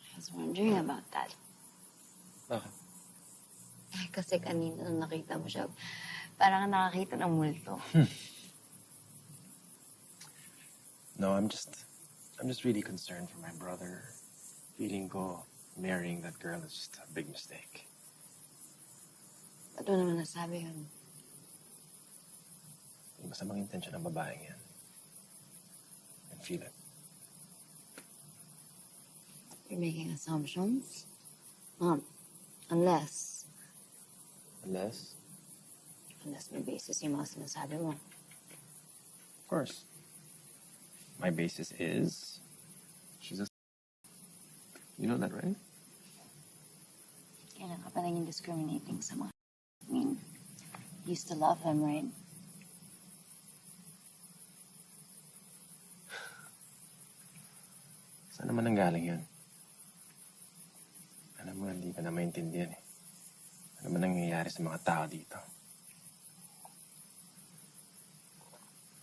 I was wondering about that. Bakit? Kasi kanina nung nakita mo siya, parang nakakita ng multo. No, I'm just really concerned for my brother. Feeling ko, marrying that girl is just a big mistake. Ba't mo naman nasabi yun? May masamang intensyon ng babaeng yan. I feel it. You're making assumptions? Unless may basis yung mga sinasabi mo. Of course. My basis is she's a... You know that, right? Kailan ka pa naging discriminating sa mga... I mean, you used to love him, right? Saan naman nanggaling yun? Alam mo, hindi ka na maintindihan eh. Ano man nangyayari sa mga tao dito?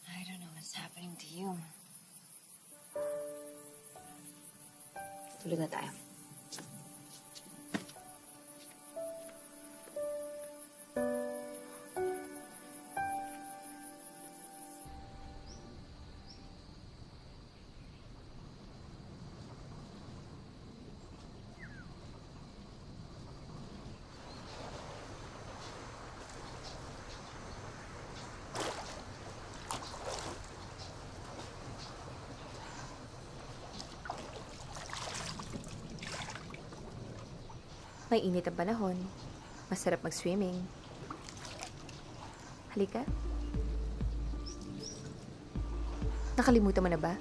I don't know what's happening to you. Tulog na tayo. May init ang panahon. Masarap mag-swimming. Halika. Nakalimutan mo na ba?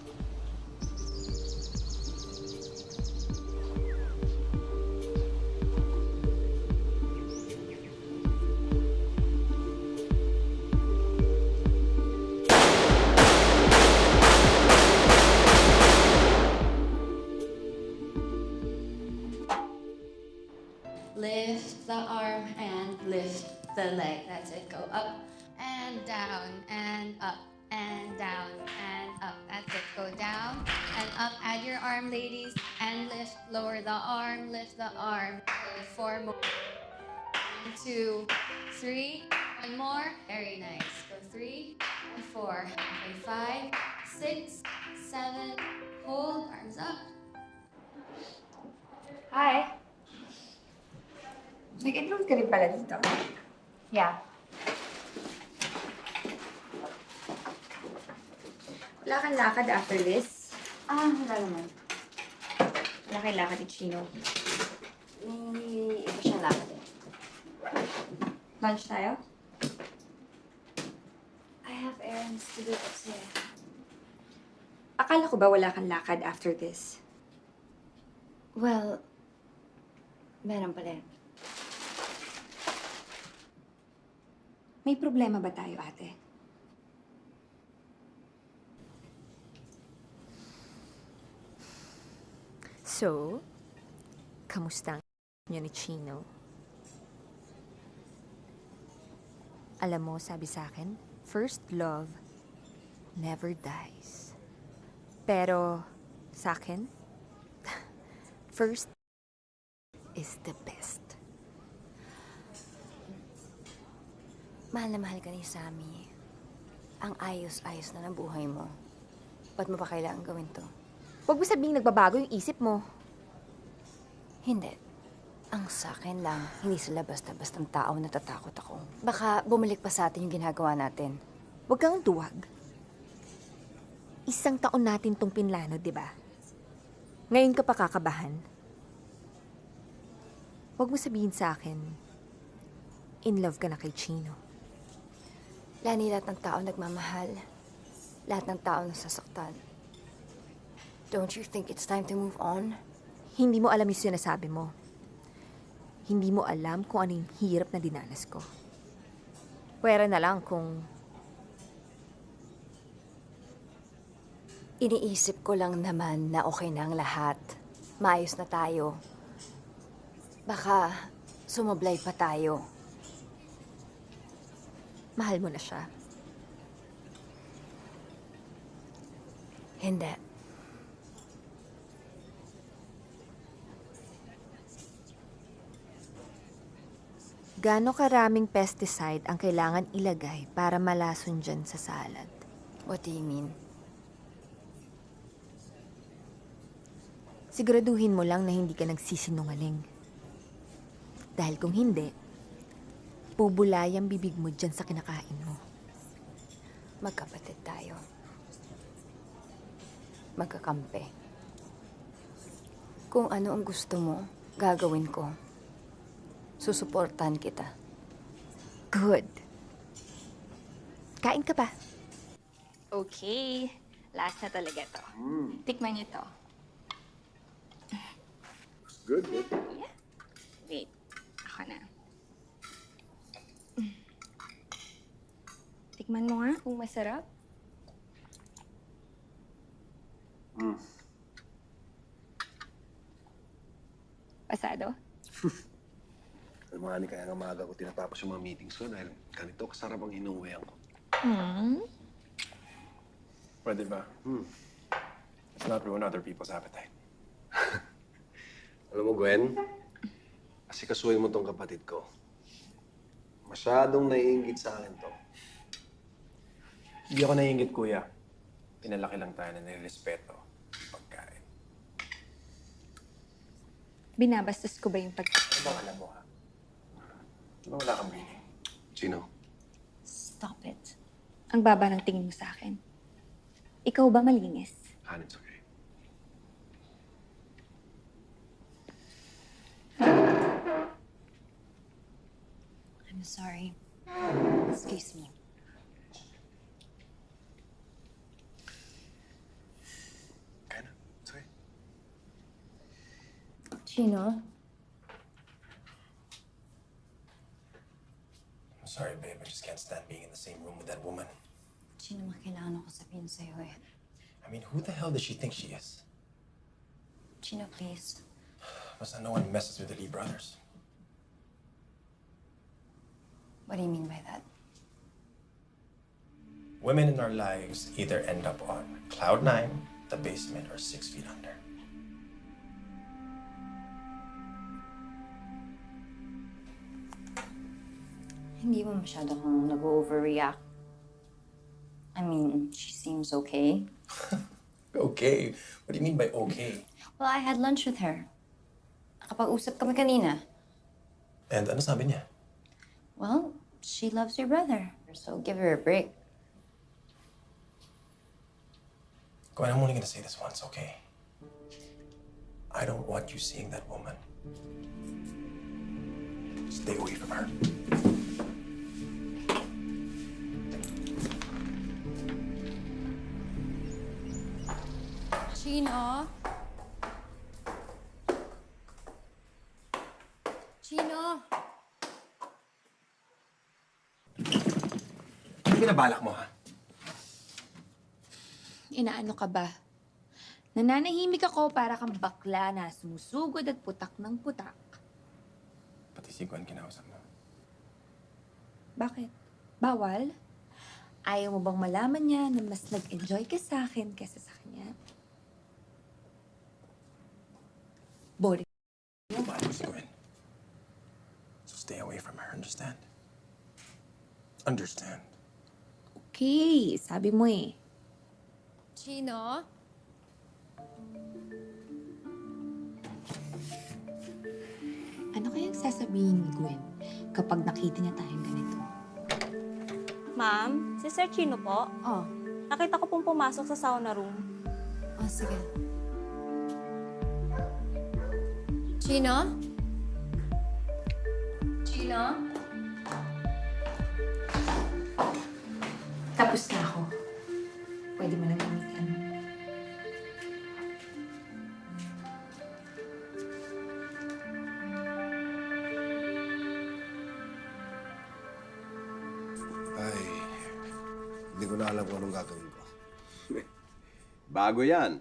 Lift the arm and lift the leg. That's it. Go up and down and up and down and up. That's it. Go down and up. Add your arm, ladies, and lift. Lower the arm. Lift the arm. 4 more. 1, 2, 3. 1 more. Very nice. Go 3 and 4. Okay, 5, 6, 7. Hold. Arms up. Hi. Nag-enroll ka rin pala dito? Yeah. Wala kang lakad after this? Wala naman. Wala kang lakad ni Chino? May iba siyang lakad eh. Lunch tayo? I have errands to do kasi. Akala ko ba wala kang lakad after this? Well, meron pala. May problema ba tayo, ate? So, kamusta ang niyo ni Chino? Alam mo, sabi sa akin, first love never dies. Pero, sa akin, first is the best. Mahal na mahal ka ni Sammy. Ang ayos-ayos na ng buhay mo. Ba't mo pa kailangan gawin to? Huwag mo sabihing nagbabago yung isip mo. Hindi. Ang sakin lang, hindi sila basta-bastang tao natatakot ako. Baka bumalik pa sa atin yung ginagawa natin. Huwag kang duwag. 1 taon natin tong pinlano, di ba? Ngayon ka pa kakabahan. Huwag mo sabihin sa akin, in love ka na kay Chino. Lani, lahat ng tao nagmamahal. Lahat ng tao nasasaktan. Don't you think it's time to move on? Hindi mo alam yung sinasabi mo. Hindi mo alam kung ano yung hirap na dinanas ko. Pwera na lang kung iniisip ko lang naman na okay na ang lahat. Maayos na tayo. Baka sumablay pa tayo. Mahal mo na siya. Hindi. Gaano karaming pesticide ang kailangan ilagay para malason dyan sa salad? What do you mean? Siguraduhin mo lang na hindi ka nagsisinungaling. Dahil kung hindi, bubulay ang bibig mo dyan sa kinakain mo. Magkapatid tayo. Magkakampi. Kung ano ang gusto mo, gagawin ko. Susuportahan kita. Good. Kain ka pa. Okay. Last na talaga to. Tikman niyo to. Good. Yeah. Wait. Ako na. Tikman mo nga kung masarap. Pasado? Alam mo nga, kaya nga maaga ko tinatapos yung mga meetings ko dahil ganito kasarap ang inuwihan ko. Pwede ba? Let's not ruin other people's appetite. Alam mo, Gwen, asikasuhin mo tong kapatid ko. Masyadong naiinggit sa akin to. Hindi ako naiingit, kuya. Pinalaki lang tayo na nirespeto yung pagkain. Binabastos ko ba yung pagkain? Ano bang alam mo, ha? Di ba wala kang meaning? Sino? Stop it. Ang baba ng tingin mo sa akin. Ikaw ba malinis? Han, it's okay. I'm sorry. Excuse me. Chino? I'm sorry, babe. I just can't stand being in the same room with that woman. Chino, makailangan ako sabihin sa'yo eh. I mean, who the hell does she think she is? Chino, please. Basta no one messes with the Lee brothers. What do you mean by that? Women in our lives either end up on cloud 9, the basement, or 6 feet under. Hindi mo masyado kang nag-overreact. I mean, she seems okay. Okay? What do you mean by okay? Well, I had lunch with her. Nakapag-usap kami kanina. And ano sabi niya? Well, she loves your brother, so give her a break. Gwen, I'm only gonna say this once, okay? I don't want you seeing that woman. Stay away from her. Chino? Chino? Ano binabalak mo, ha? Inaano ka ba? Nananahimik ako para kang bakla na sumusugod at putak ng putak. Pati si Gwen kinausap mo. Bakit? Bawal? Ayaw mo bang malaman niya na mas nag-enjoy ka sa akin kaysa sa kanya? Boring. Mahal mo si Gwen. So stay away from her, understand? Understand. Okay, sabi mo eh. Chino? Ano kayang sasabihin ni Gwen kapag nakita niya tayong ganito? Ma'am, si Sir Chino po. Oh. Nakita ko pong pumasok sa sauna room. Oh, sige. Chino? Chino? Tapos na ako. Pwede mo nang gamitin. Ay, hindi ko na alam kung anong gagawin ko. Bago yan.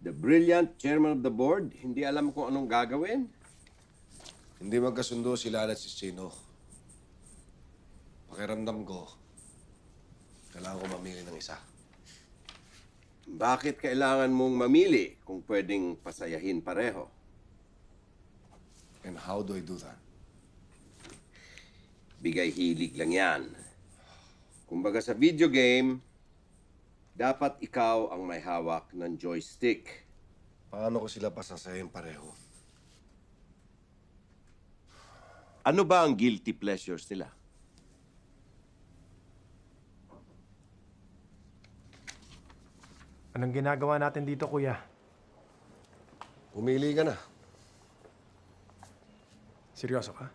The brilliant chairman of the board, hindi alam kung anong gagawin. Hindi magkasundo sila at si Chino. Pakiramdam ko, kailangan ko mamili ng isa. Bakit kailangan mong mamili kung pwedeng pasayahin pareho? And how do I do that? Bigay hilig lang yan. Kumbaga sa video game, dapat ikaw ang may hawak ng joystick. Paano ko sila pasasayahin pareho? Ano ba ang guilty pleasures nila? Anong ginagawa natin dito, kuya? Pumili ka na. Seryoso ka?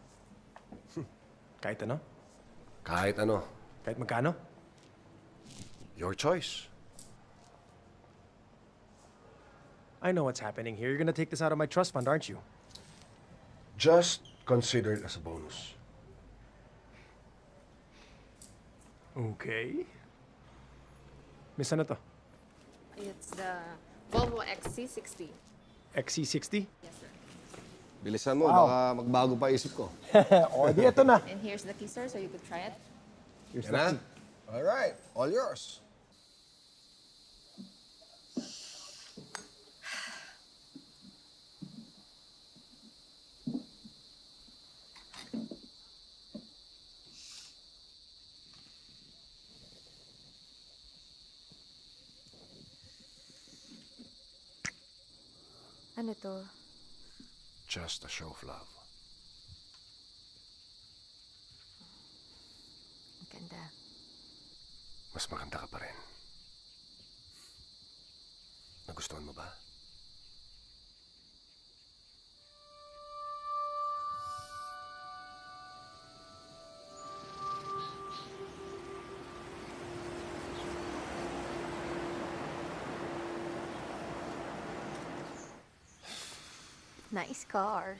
Kahit ano? Kahit ano. Kahit magkano? Your choice. I know what's happening here. You're gonna take this out of my trust fund, aren't you? Just consider it as a bonus. Okay. Miss, ano to? It's the Volvo XC60. XC60? Yes, sir. Bilisan mo, Wow. baka magbago pa isip ko. O, di ito na. And here's the key, sir, so you could try it. Here's Yan na? All right, all yours. Ano to? Just a show of love. Ang ganda. Mas maganda ka pa rin. Nagustuhan mo ba? Nice car.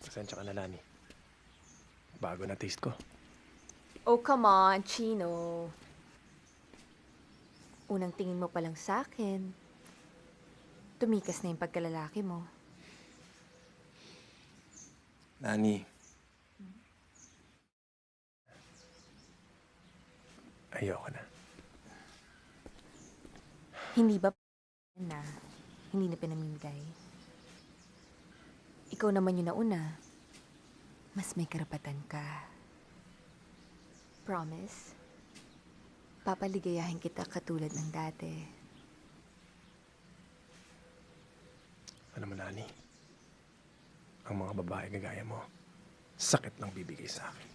Pasensya ka na, Lani. Bago na taste ko. Oh, come on, Chino. Unang tingin mo pa lang sa akin. Tumikas na yung pagkalalaki mo. Lani. Ayoko na. Hindi ba na hindi na pinamimigay? Ikaw naman yung nauna. Mas may karapatan ka. Promise? Papaligayahin kita katulad ng dati. Alam mo, Lani, ang mga babae gagaya mo, sakit lang bibigay sa akin.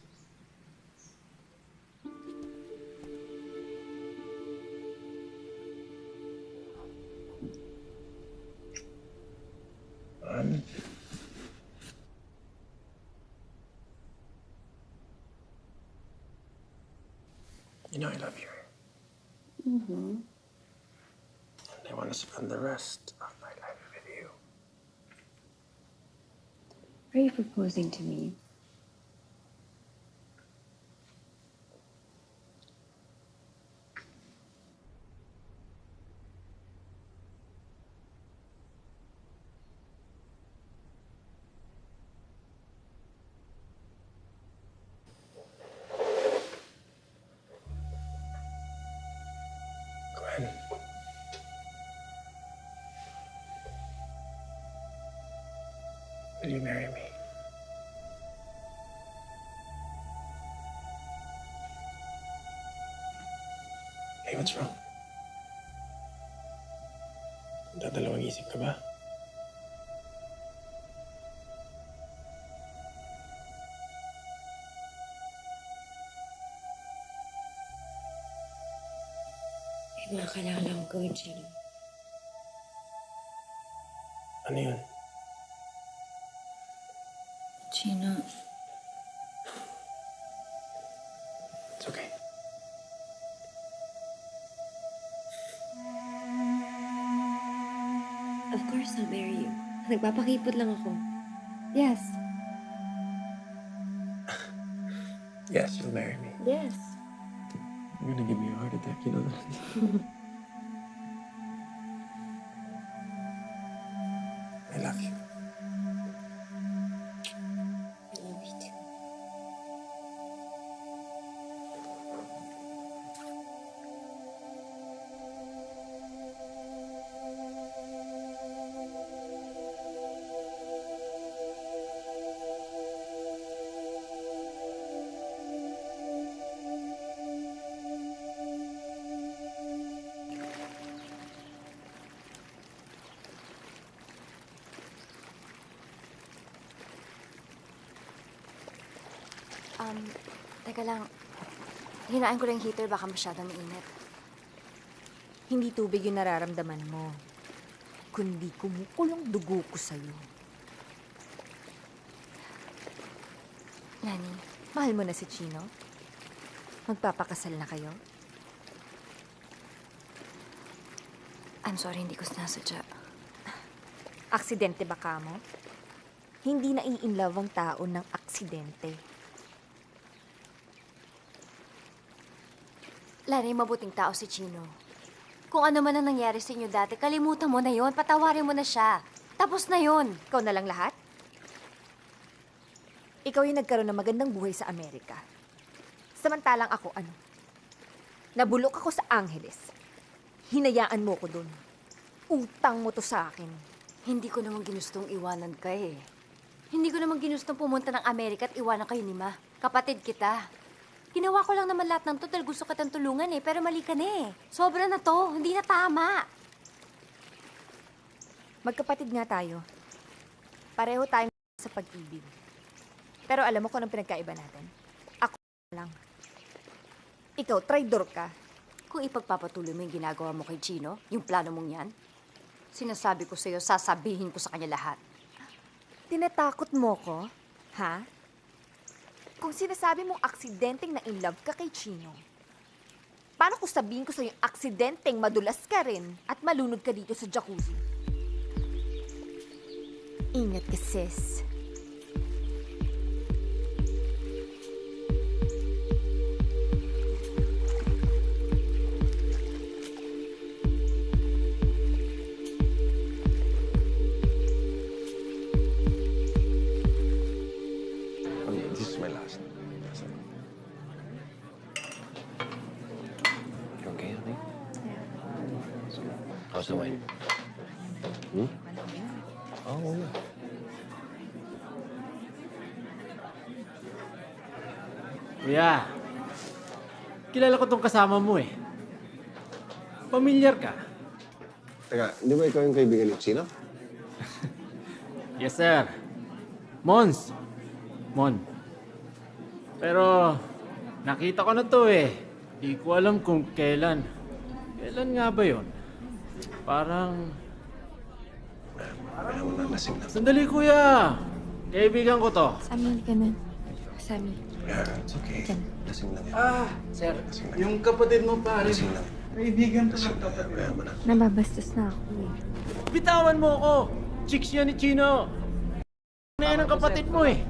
You know I love you. Mm-hmm. And I want to spend the rest of my life with you. Are you proposing to me? Gwen. Will you marry me? Hey, what's wrong? Dadalawang isip ka ba? May mga kailangan lang akong gawin, Chino. Ano yun? Chino, It's okay. of course I'll marry you. Nagpapakipot lang ako. Yes. Yes, you'll marry me. Yes. You're gonna give me a heart attack, you know that? I love you. I love you too. Teka lang. Hinaan ko lang yung heater, baka masyadong mainit. Hindi tubig yung nararamdaman mo, kundi kumukulong dugo ko sa'yo. Lani, mahal mo na si Chino? Magpapakasal na kayo? I'm sorry, hindi ko sinasadya. Aksidente ba ka mo? Hindi nai-inlove ang tao ng aksidente. Lani, mabuting tao si Chino. Kung ano man ang nangyari sa inyo dati, kalimutan mo na yon. Patawarin mo na siya. Tapos na yon. Ikaw na lang lahat? Ikaw yung nagkaroon ng magandang buhay sa Amerika. Samantalang ako, ano? Nabulok ako sa Angeles. Hinayaan mo ko dun. Utang mo to sa akin. Hindi ko naman ginustong iwanan ka eh. Hindi ko naman ginustong pumunta ng Amerika at iwanan kayo ni Ma. Kapatid kita. Ginawa ko lang naman lahat ng to dahil gusto kitang tulungan eh, pero mali ka na eh. Sobra na to, hindi na tama. Magkapatid nga tayo. Pareho tayong sa pag-ibig. Pero alam mo kung anong pinagkaiba natin? Ako lang. Ikaw, traidor ka. Kung ipagpapatuloy mo yung ginagawa mo kay Chino, yung plano mong yan, sinasabi ko sa'yo, sasabihin ko sa kanya lahat. Tinatakot mo ko? Ha? Kung sinasabi mong aksidenteng na in love ka kay Chino, paano kung sabihin ko sa'yo yung aksidenteng madulas ka rin at malunod ka dito sa jacuzzi? Ingat ka, sis. This is my last. You okay, honey? How's the wine? Hmm? Oh, wala. Kuya, kilala ko tong kasama mo eh. Pamilyar ka? Teka, hindi ba ikaw yung kaibigan ni Chino? Yes, sir. Mons. Mon. Pero, nakita ko na to eh. Di ko alam kung kailan. Kailan nga ba yun? Parang... Sandali, kuya. Kaibigan ko to. Sammy, hindi ka na. Sammy. Yeah, it's okay. Lasing lang yan. Sir. Yung kapatid mo, pare. Lasing lang. Kaibigan ko ng kapatid. Nababastos na ako eh. Bitawan mo ako! Chicks yan ni Chino! Na yan ang kapatid mo eh.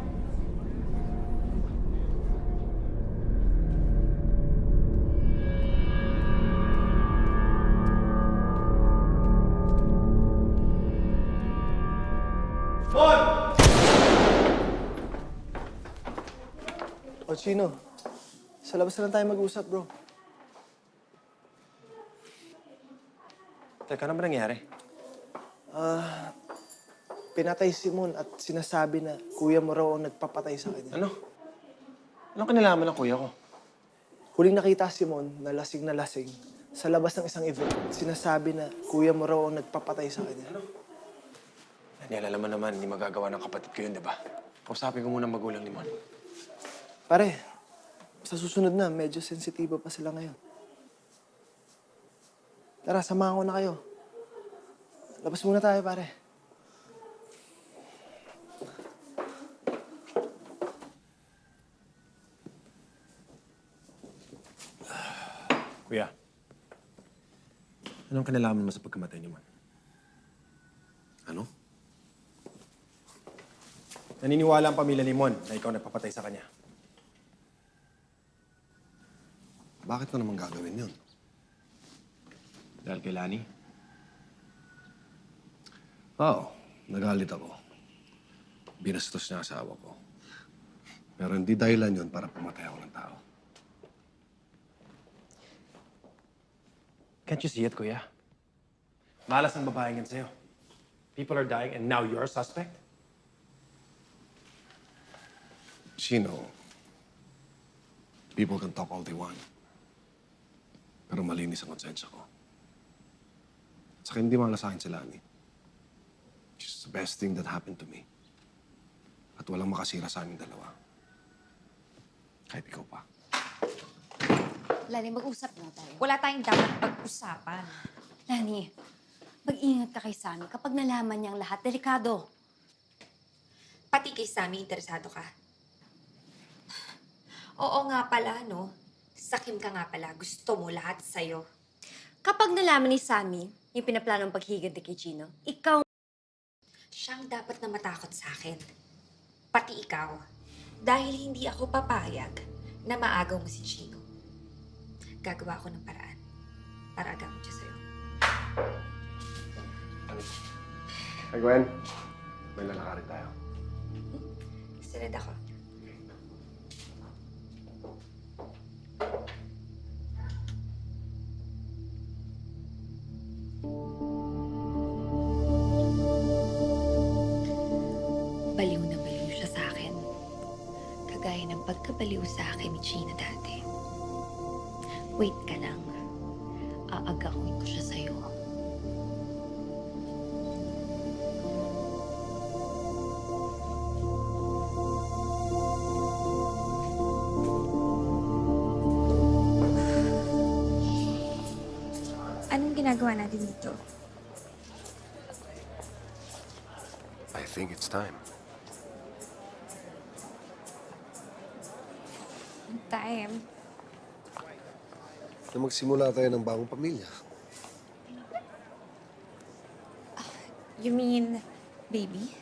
O, Chino. Sa labas na lang tayo mag-usap, bro. Teka, ano ba nangyari? Pinatay si Mon at sinasabi na kuya mo raw ang nagpapatay sa kanya. Ano? Anong kinalaman ng kuya ko? Huling nakita si Mon na lasing sa labas ng isang event. Sinasabi na kuya mo raw ang nagpapatay sa kanya. Daniel, alam mo naman, hindi magagawa ng kapatid ko yun, di ba? Kausapin ko muna ang magulang ni Mon. Pare, sa susunod na, medyo sensitibo pa sila ngayon. Tara, samahan ko na kayo. Labas muna tayo, pare. Kuya, anong kinalaman mo sa pagkamatay ni Mon? Ano? Naniniwala ang pamilya ni Mon na ikaw nagpapatay sa kanya. Bakit mo naman gagawin yun? Dahil kay Lani? Oo, nagalit ako. Binastos niya asawa ko. Pero hindi dahilan yun para pumatay ako ng tao. Can't you see it, kuya? Malas ng babaeng yan sa'yo. People are dying and now you're a suspect? Chino, people can talk all they want. Pero malinis ang konsensya ko. Saka hindi malas sa akin si Lani. She's the best thing that happened to me. At walang makasira sa aming dalawa. Kahit ikaw pa. Lani, mag-usap na tayo. Wala tayong dapat pag-usapan. Lani, mag-ingat ka kay Sammy. Kapag nalaman niya ang lahat, delikado. Pati kay Sammy, interesado ka. Oo nga pala, no? Sakim ka nga pala. Gusto mo lahat sa'yo. Kapag nalaman ni Sammy yung pinaplanong paghigad kay Chino, ikaw... Siyang dapat na matakot sa akin. Pati ikaw. Dahil hindi ako papayag na maagaw mo si Chino. Gagawa ako ng paraan para agawin siya sa'yo. Hey, Gwen. May lalakarin tayo. Sunod ako. Baliw na baliw siya sa akin. Kagaya ng pagkabaliw sa akin ni Gina dati. Wait ka lang. Aagawin ko siya sa'yo. Anong ginagawa natin dito? I think it's time. Time. Na magsimula tayo ng bagong pamilya. You mean, baby?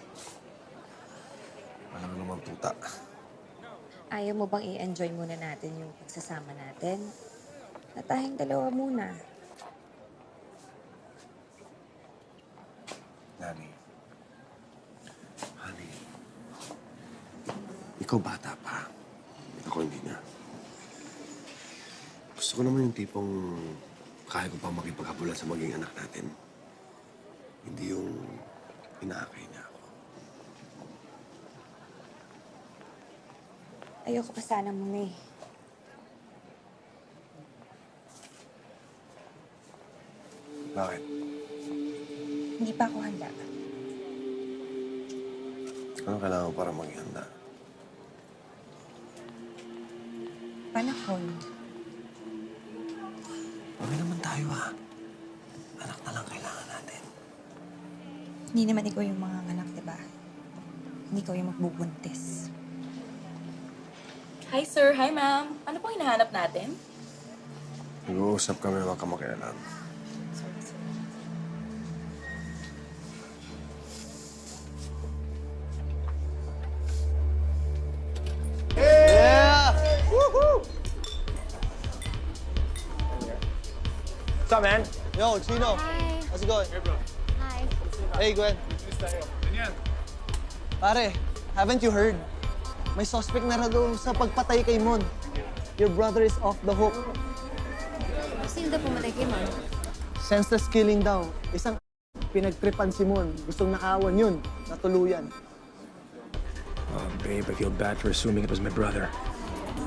bata. Ayaw mo bang i-enjoy muna natin yung pagsasama natin? Na tayong dalawa muna. Nani. Honey. Ikaw bata pa. Ako hindi na. Gusto ko naman yung tipong kaya ko pang makipaghabulan sa maging anak natin. Hindi yung inaakay niya ako. Ayoko pa sana muna eh. Bakit? Hindi pa ako handa. Ano kailangan mo para maging handa? Panahon. Okay naman tayo Anak na lang kailangan natin. Hindi naman ikaw yung mga anak, di ba? Hindi ikaw yung magbubuntis. Hi, sir. Hi, ma'am. Ano pong hinahanap natin? Nag-uusap kami na makamakialam. Yeah! Woohoo! What's up, man? Yo, Chino. Hi. How's it going? Hey, bro. Hi. Hey, Gwen. Ganyan. Pare, haven't you heard? May suspect na raw sa pagpatay kay Mon. Your brother is off the hook. Sino daw pumatay kay Mon? Senseless killing daw. Isang pinagtripan si Mon. Gustong nakawan yun. Natuluyan. Oh, babe, I feel bad for assuming it was my brother.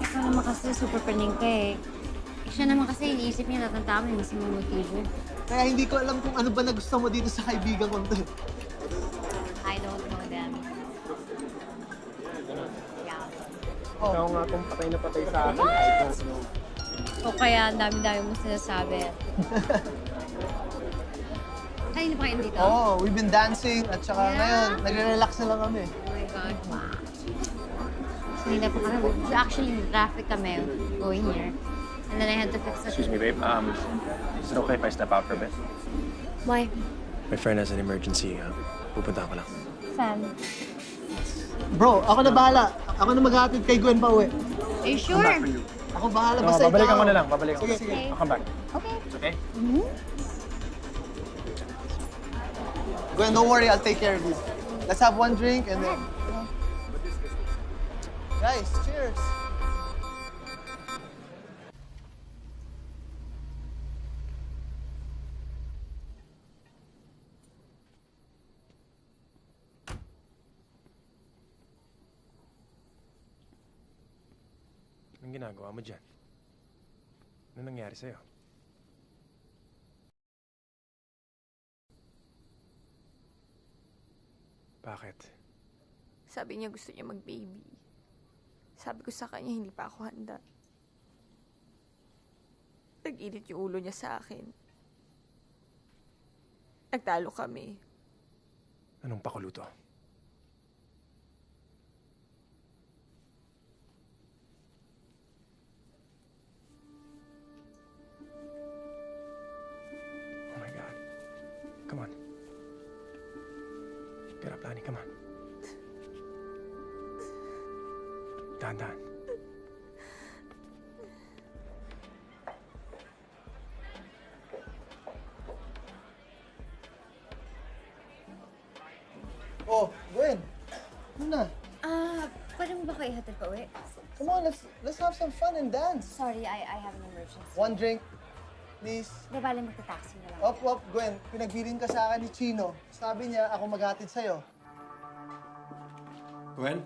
Ikaw naman kasi super paning ka eh. Siya naman kasi iniisip niya lahat ng tao may masamang motibo. Kaya hindi ko alam kung ano ba nagustuhan mo dito sa kaibigan ko to. I don't know them. Oh. Ikaw nga kung patay na patay sa akin. O kaya ang dami-dami mo sinasabi. Kanina pa kayo dito? Oo, we've been dancing at saka ngayon, nagre-relax na lang kami. Oh my God, wow. Kanina pa kami. Actually, traffic kami going here. And then I had to fix it. Excuse me, babe. Is it okay if I step out for a bit? Why? My friend has an emergency. Pupunta ako lang. Sam. Bro, ako na bahala. Ako na maghatid kay Gwen pa uwi. Are you sure? Ako bahala, No, basta babalikan ikaw. ko na lang. Babalikan ko. Sige, sige. I'll come back. Okay. It's okay? Gwen, don't worry, I'll take care of you. Let's have one drink and then... Guys, cheers! Anong ginagawa mo dyan? Ano nangyari sa'yo? Bakit? Sabi niya gusto niya mag-baby. Sabi ko sa kanya hindi pa ako handa. Nag-init yung ulo niya sa akin. Nagtalo kami. Anong pakulo to? Oh my God. Come on. Get up, Lani. Come on. Dahan-dahan. Oh, Gwen. Ano na? Pwede mo ba kayo ihatid pa uwi? Come on, let's have some fun and dance. Sorry, I have an emergency. One drink, please. Di bali magta-taxi na lang. Op, Gwen. Pinagbiling ka sa akin ni Chino. Sabi niya, ako maghatid sa'yo. Gwen?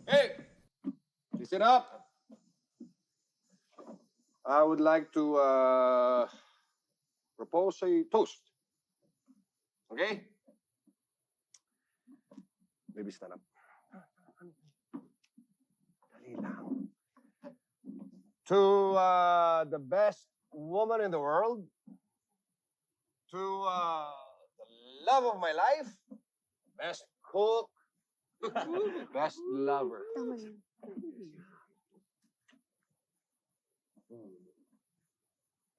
Hey! Please sit up. I would like to propose a toast. Okay? Maybe stand up. Dali lang. To the best woman in the world, Love of my life. Best cook. Best lover. Tama yun.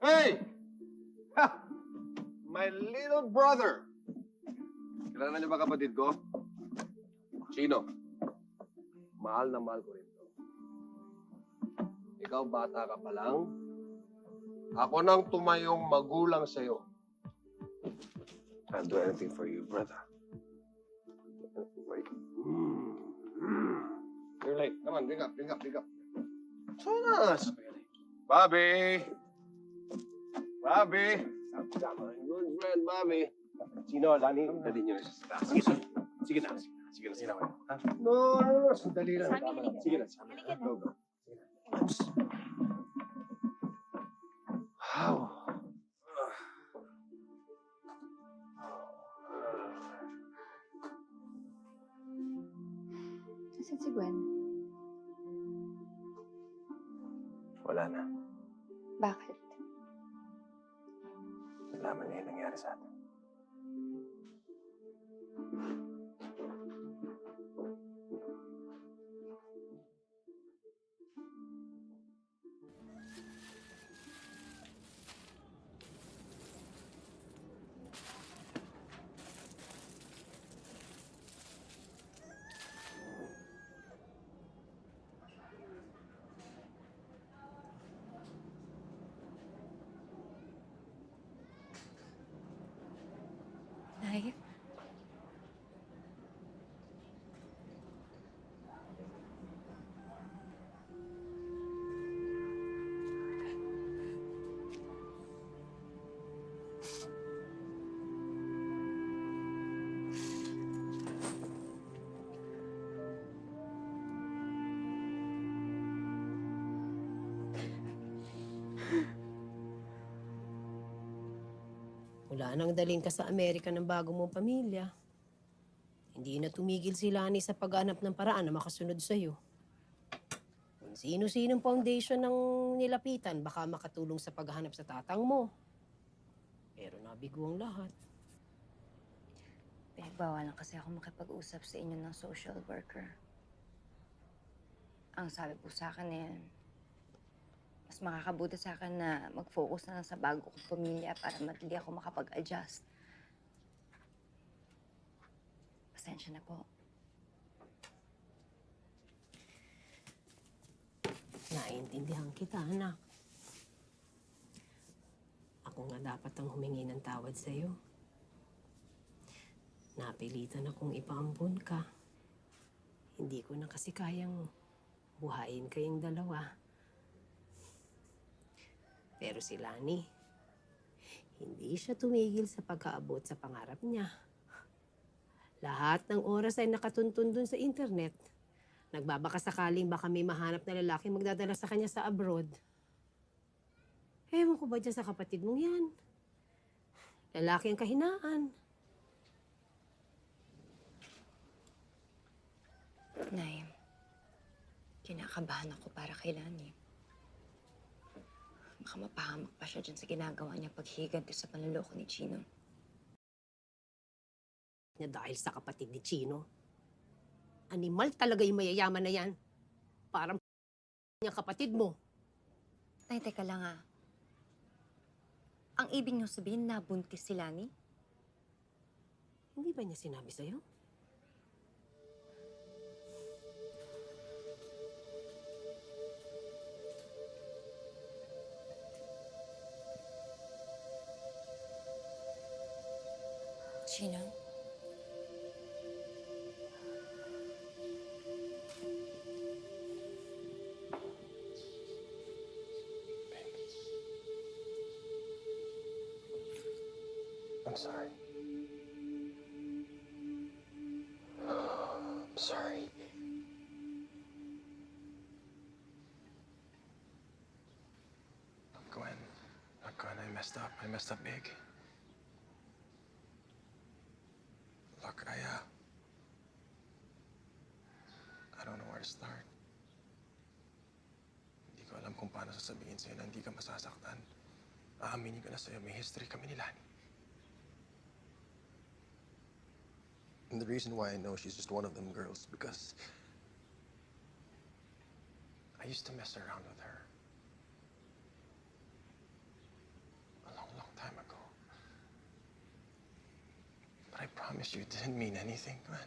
Hey! Ha! My little brother. Kilala niyo ba kapatid ko? Chino. Mahal na mahal ko rin to. Ikaw, bata ka pa lang. Ako nang tumayong magulang sa'yo. I'll do anything for you, brother. Wait. You're late. Come on, drink up, drink up, drink up. Sonas! Bobby! Bobby! Good friend, Bobby. Sino, Lani? Dali niyo na sa taas. Sige na. Sige na. Sige na. No. Sandali lang. Sige na. Go, go. Wow. Nasaan si Gwen? Wala na. Bakit? Nalaman niya yung nangyari sa atin. Nay? Wala nang dalhin ka sa Amerika ng bago mong pamilya. Hindi na tumigil si Lani sa paghanap ng paraan na makasunod sa'yo. Kung sino-sinong foundation ng nilapitan, baka makatulong sa paghahanap sa tatang mo. Pero nabigo ang lahat. Pinagbawalan kasi ako makipag-usap sa inyo ng social worker. Ang sabi po sa akin mas makakabuti sa akin na mag-focus na lang sa bago kong pamilya para madali ako makapag-adjust. Pasensya na po. Naiintindihan kita, anak. Ako nga dapat ang humingi ng tawad sa'yo. Napilitan akong ipaampun ka. Hindi ko na kasi kayang buhayin kayong dalawa. Pero si Lani, hindi siya tumigil sa pagkaabot sa pangarap niya. Lahat ng oras ay nakatuntun dun sa internet. Nagbabaka sakaling baka may mahanap na lalaki magdadala sa kanya sa abroad. Ewan ko ba dyan sa kapatid mong yan? Lalaki ang kahinaan. Nay, kinakabahan ako para kay Lani. Baka mapahamak pa siya dyan sa ginagawa niya paghiganti sa panloloko ni Chino. Na dahil sa kapatid ni Chino. Animal talaga yung mayayaman na yan. Parang niyang kapatid mo. Nay, teka lang ah. Ang ibig niyo sabihin na buntis si Lani? Hindi ba niya sinabi sa'yo? Chino? I'm sorry. I'm sorry. Gwen. Gwen, I messed up. I messed up big. Look, I don't know where to start. Hindi ko alam kung paano sasabihin sa'yo na hindi ka masasaktan. Aaminin ko na sa'yo, may history kami ni Lani. And the reason why I know she's just one of them girls, because I used to mess around with her. A long, long time ago. But I promise you it didn't mean anything, man.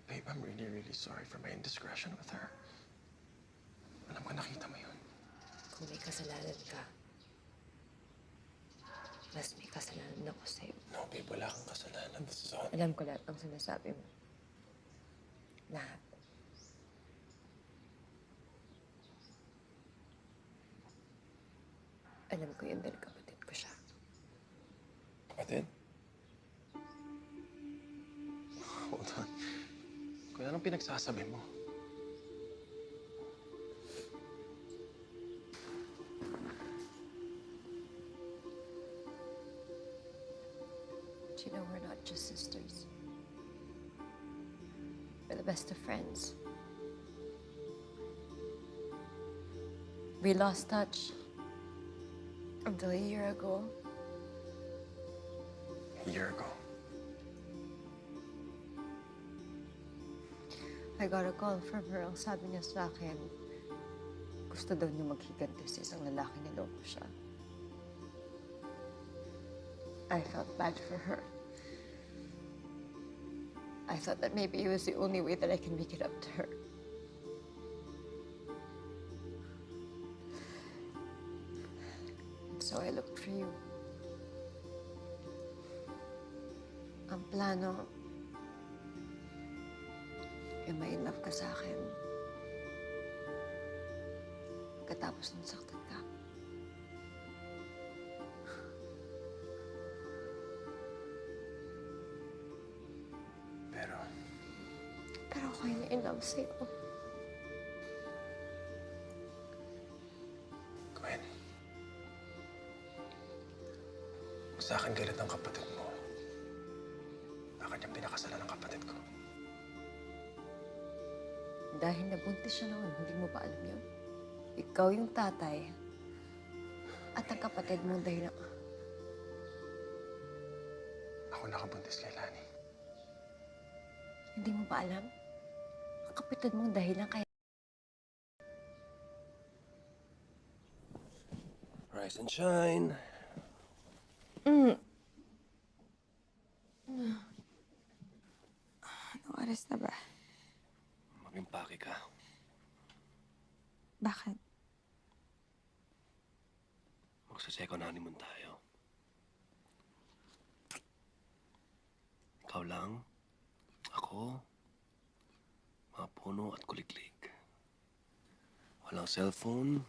Babe, I'm really, really sorry for my indiscretion with her. Alam ko, nakita mo yun. Kung may kasalanan ka, mas may kasalanan ako sa'yo. No, babe, wala kang kasalanan. This is all... Alam ko lahat ang sinasabi mo. Lahat. Alam ko yun dahil kapatid ko siya. Kapatid? Hold on. Kung anong pinagsasabi mo? But you know, we're not just sisters. We're the best of friends. We lost touch until a year ago. A year ago? I got a call from her. Ang sabi niya sa akin, gusto daw niya maghiganti sa isang lalaki na loko siya. I felt bad for her. I thought that maybe it was the only way that I can make it up to her. And so I looked for you. Ang plano, may in love ka sa akin. Pagkatapos nung saktan ka. Pero ako yung in love sa'yo. Gwen. Kung sa akin galit ang kapatid mo, bakit niyang pinakasalan ng kapatid ko? Dahil nabuntis siya noon, hindi mo pa alam yun? Ikaw yung tatay at ang kapatid mo dahil Ako nakabuntis kay Lani. hindi mo pa alam? Ang kapatid mo dahil lang kaya... Rise and shine. Anong oras na ba? Mag-impake ka. Bakit? Magsa-second honeymoon tayo. Ikaw lang, ako, mga puno at kuliklik. Walang cellphone,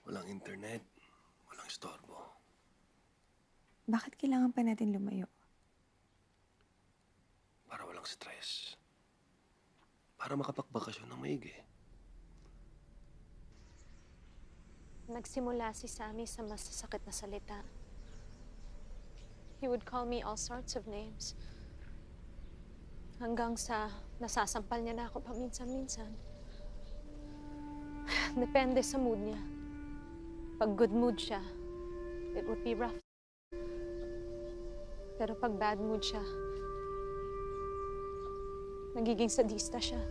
walang internet, walang istorbo. Bakit kailangan pa natin lumayo? Para walang stress. Para makapagbakasyon ng maigi. Nagsimula si Sammy sa masasakit na salita. He would call me all sorts of names. Hanggang sa nasasampal niya na ako paminsan-minsan. Depende sa mood niya. Pag good mood siya, it would be rough. Pero pag bad mood siya, nagiging sadista siya.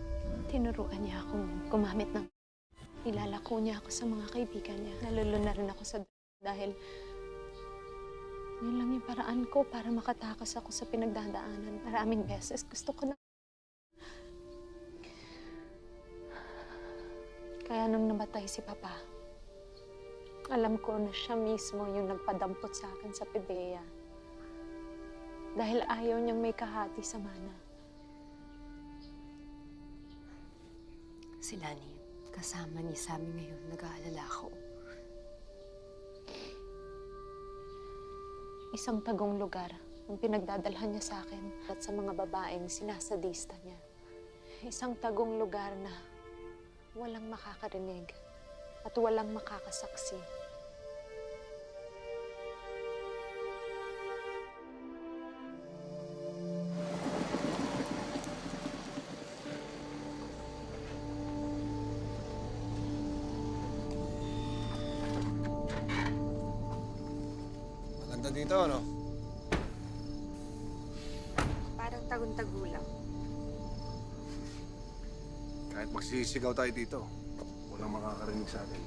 Tinuruan niya akong gumamit ng... Nilalako niya ako sa mga kaibigan niya. Nalulo na rin ako sa dahil yun lang yung paraan ko para makatakas ako sa pinagdadaanan. Maraming beses gusto ko na... Kaya nung namatay si Papa, alam ko na siya mismo yung nagpadampot sa akin sa PDEA. Dahil ayaw niyang may kahati sa mana. Si Lani, kasama niya sa amin ngayon, nag-aalala ako. Isang tagong lugar ang pinagdadalhan niya sa akin at sa mga babaeng sinasadista niya. Isang tagong lugar na walang makakarinig at walang makakasaksi. Maganda dito, no? Tagong-tago lang. Kahit magsisigaw tayo dito, walang makakarinig sa atin.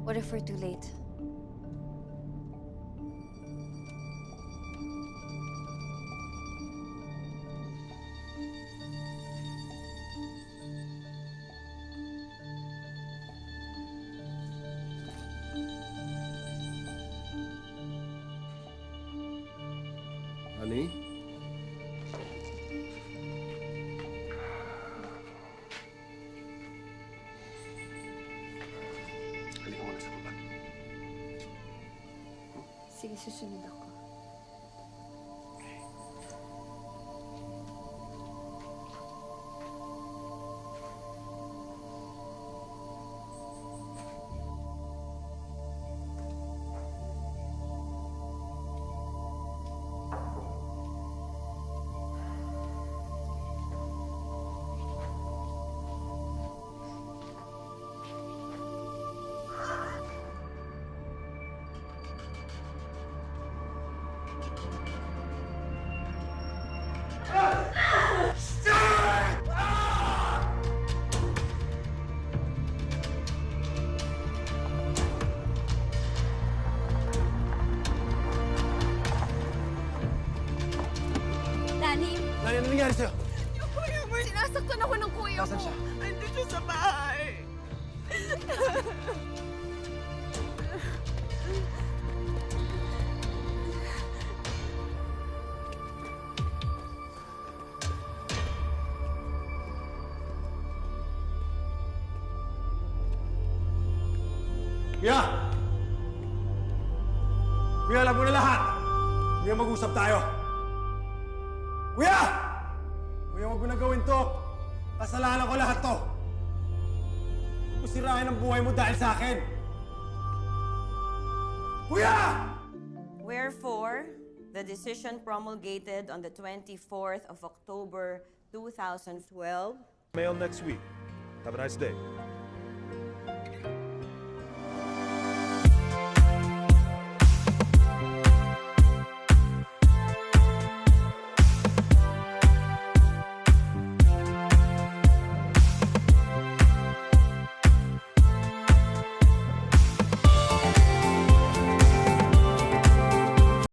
What if we're too late? Honey? Halika muna sa baba. Sige, susunod ako. Danny? Nani, ano nangyari sa'yo? Yung kuya mo! Sinasaktan ako ng kuya mo! Nasaan siya? Andun siya sa bahay! Kuya! Kuya, alam mo na lahat! Kuya, mag-usap tayo! Kuya! Kuya, huwag mo na gawin to! Kasalanan ko lahat to! Huwag mo sirahin ang buhay mo dahil sa akin! Kuya! Wherefore, the decision promulgated on the 24th of October 2012. Mail next week. Have a nice day.